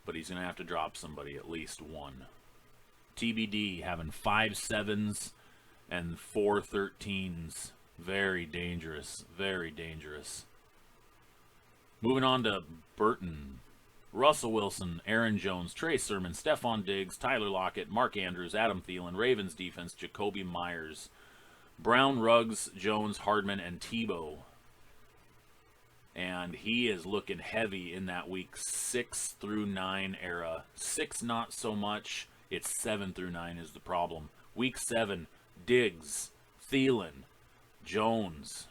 But he's going to have to drop somebody, at least one. TBD, having 5 7s and 4 13s. Very dangerous. Very dangerous. Moving on to Burton. Russell Wilson, Aaron Jones, Trey Sermon, Stephon Diggs, Tyler Lockett, Mark Andrews, Adam Thielen, Ravens defense, Jacoby Myers, Brown, Ruggs, Jones, Hardman, and Tebow. And he is looking heavy in that week 6 through 9 era. 6 not so much. It's 7 through 9 is the problem. Week 7, Diggs, Thielen, Jones.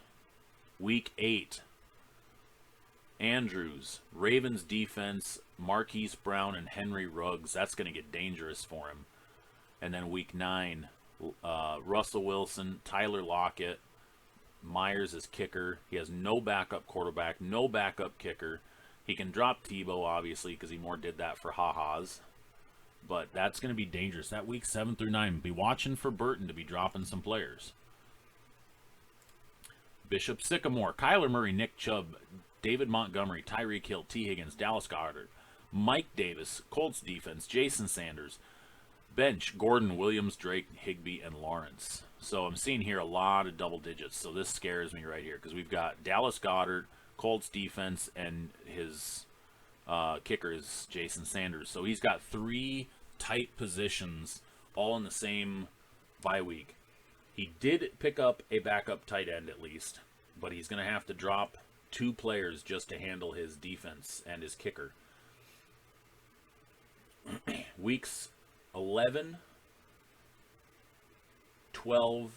Week 8, Andrews, Ravens defense, Marquise Brown, and Henry Ruggs. That's going to get dangerous for him. And then week 9, Russell Wilson, Tyler Lockett, Myers is kicker. He has no backup quarterback, no backup kicker. He can drop Tebow, obviously, because he more did that for ha-has. But that's going to be dangerous. That week 7 through 9, be watching for Burton to be dropping some players. Bishop Sycamore, Kyler Murray, Nick Chubb, David Montgomery, Tyreek Hill, T. Higgins, Dallas Goddard, Mike Davis, Colts defense, Jason Sanders, bench, Gordon, Williams, Drake, Higbee, and Lawrence. So I'm seeing here a lot of double digits, so this scares me right here because we've got Dallas Goddard, Colts defense, and his kicker is Jason Sanders. So he's got 3 tight positions all in the same bye week. He did pick up a backup tight end at least, but he's going to have to drop 2 players just to handle his defense and his kicker. Weeks 11, 12,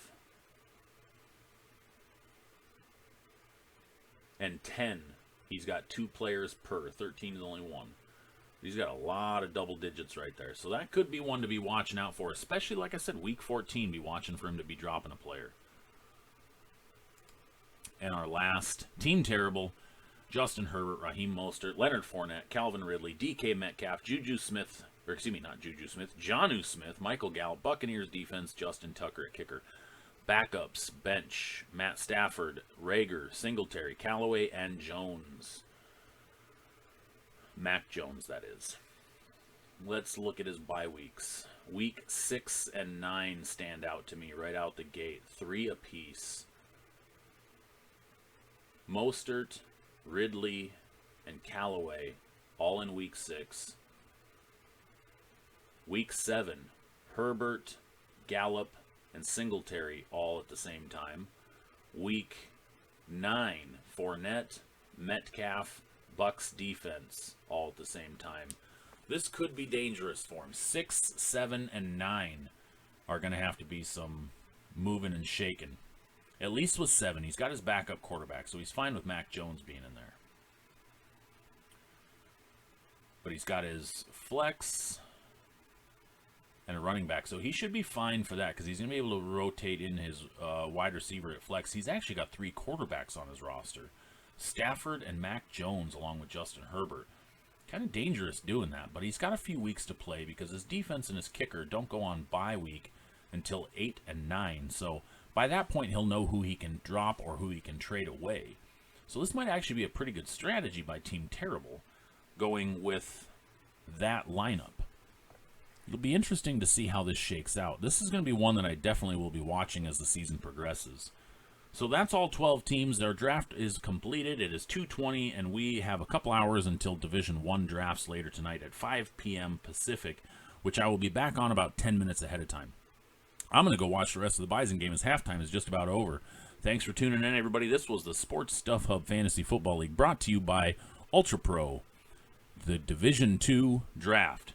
and 10, he's got 2 players per. 13 is only 1. He's got a lot of double digits right there. So that could be one to be watching out for, especially, like I said, week 14, be watching for him to be dropping a player. And our last team terrible, Justin Herbert, Raheem Mostert, Leonard Fournette, Calvin Ridley, DK Metcalf, Jonnu Smith, Michael Gallup, Buccaneers defense, Justin Tucker at kicker. Backups, bench, Matt Stafford, Rager, Singletary, Callaway, and Jones. Mac Jones, that is. Let's look at his bye weeks. Week 6 and 9 stand out to me right out the gate. 3 apiece. Mostert, Ridley, and Callaway, all in week 6. Week 7, Herbert, Gallup, and Singletary all at the same time. Week 9, Fournette, Metcalf, Bucks defense all at the same time. This could be dangerous for him. 6, 7, and 9 are going to have to be some moving and shaking. At least with 7, he's got his backup quarterback, so he's fine with Mac Jones being in there. But he's got his flex and a running back, so he should be fine for that because he's going to be able to rotate in his wide receiver at flex. He's actually got 3 quarterbacks on his roster. Stafford and Mac Jones along with Justin Herbert. Kind of dangerous doing that, but he's got a few weeks to play because his defense and his kicker don't go on bye week until 8 and 9. So by that point, he'll know who he can drop or who he can trade away. So this might actually be a pretty good strategy by Team Terrible going with that lineup. It'll be interesting to see how this shakes out. This is going to be one that I definitely will be watching as the season progresses. So that's all 12 teams. Our draft is completed. It is 2:20, and we have a couple hours until Division 1 drafts later tonight at 5 p.m. Pacific, which I will be back on about 10 minutes ahead of time. I'm going to go watch the rest of the Bison game as halftime is just about over. Thanks for tuning in, everybody. This was the Sports Stuff Hub Fantasy Football League brought to you by Ultra Pro, the Division 2 draft.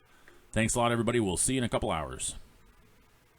Thanks a lot, everybody. We'll see you in a couple hours.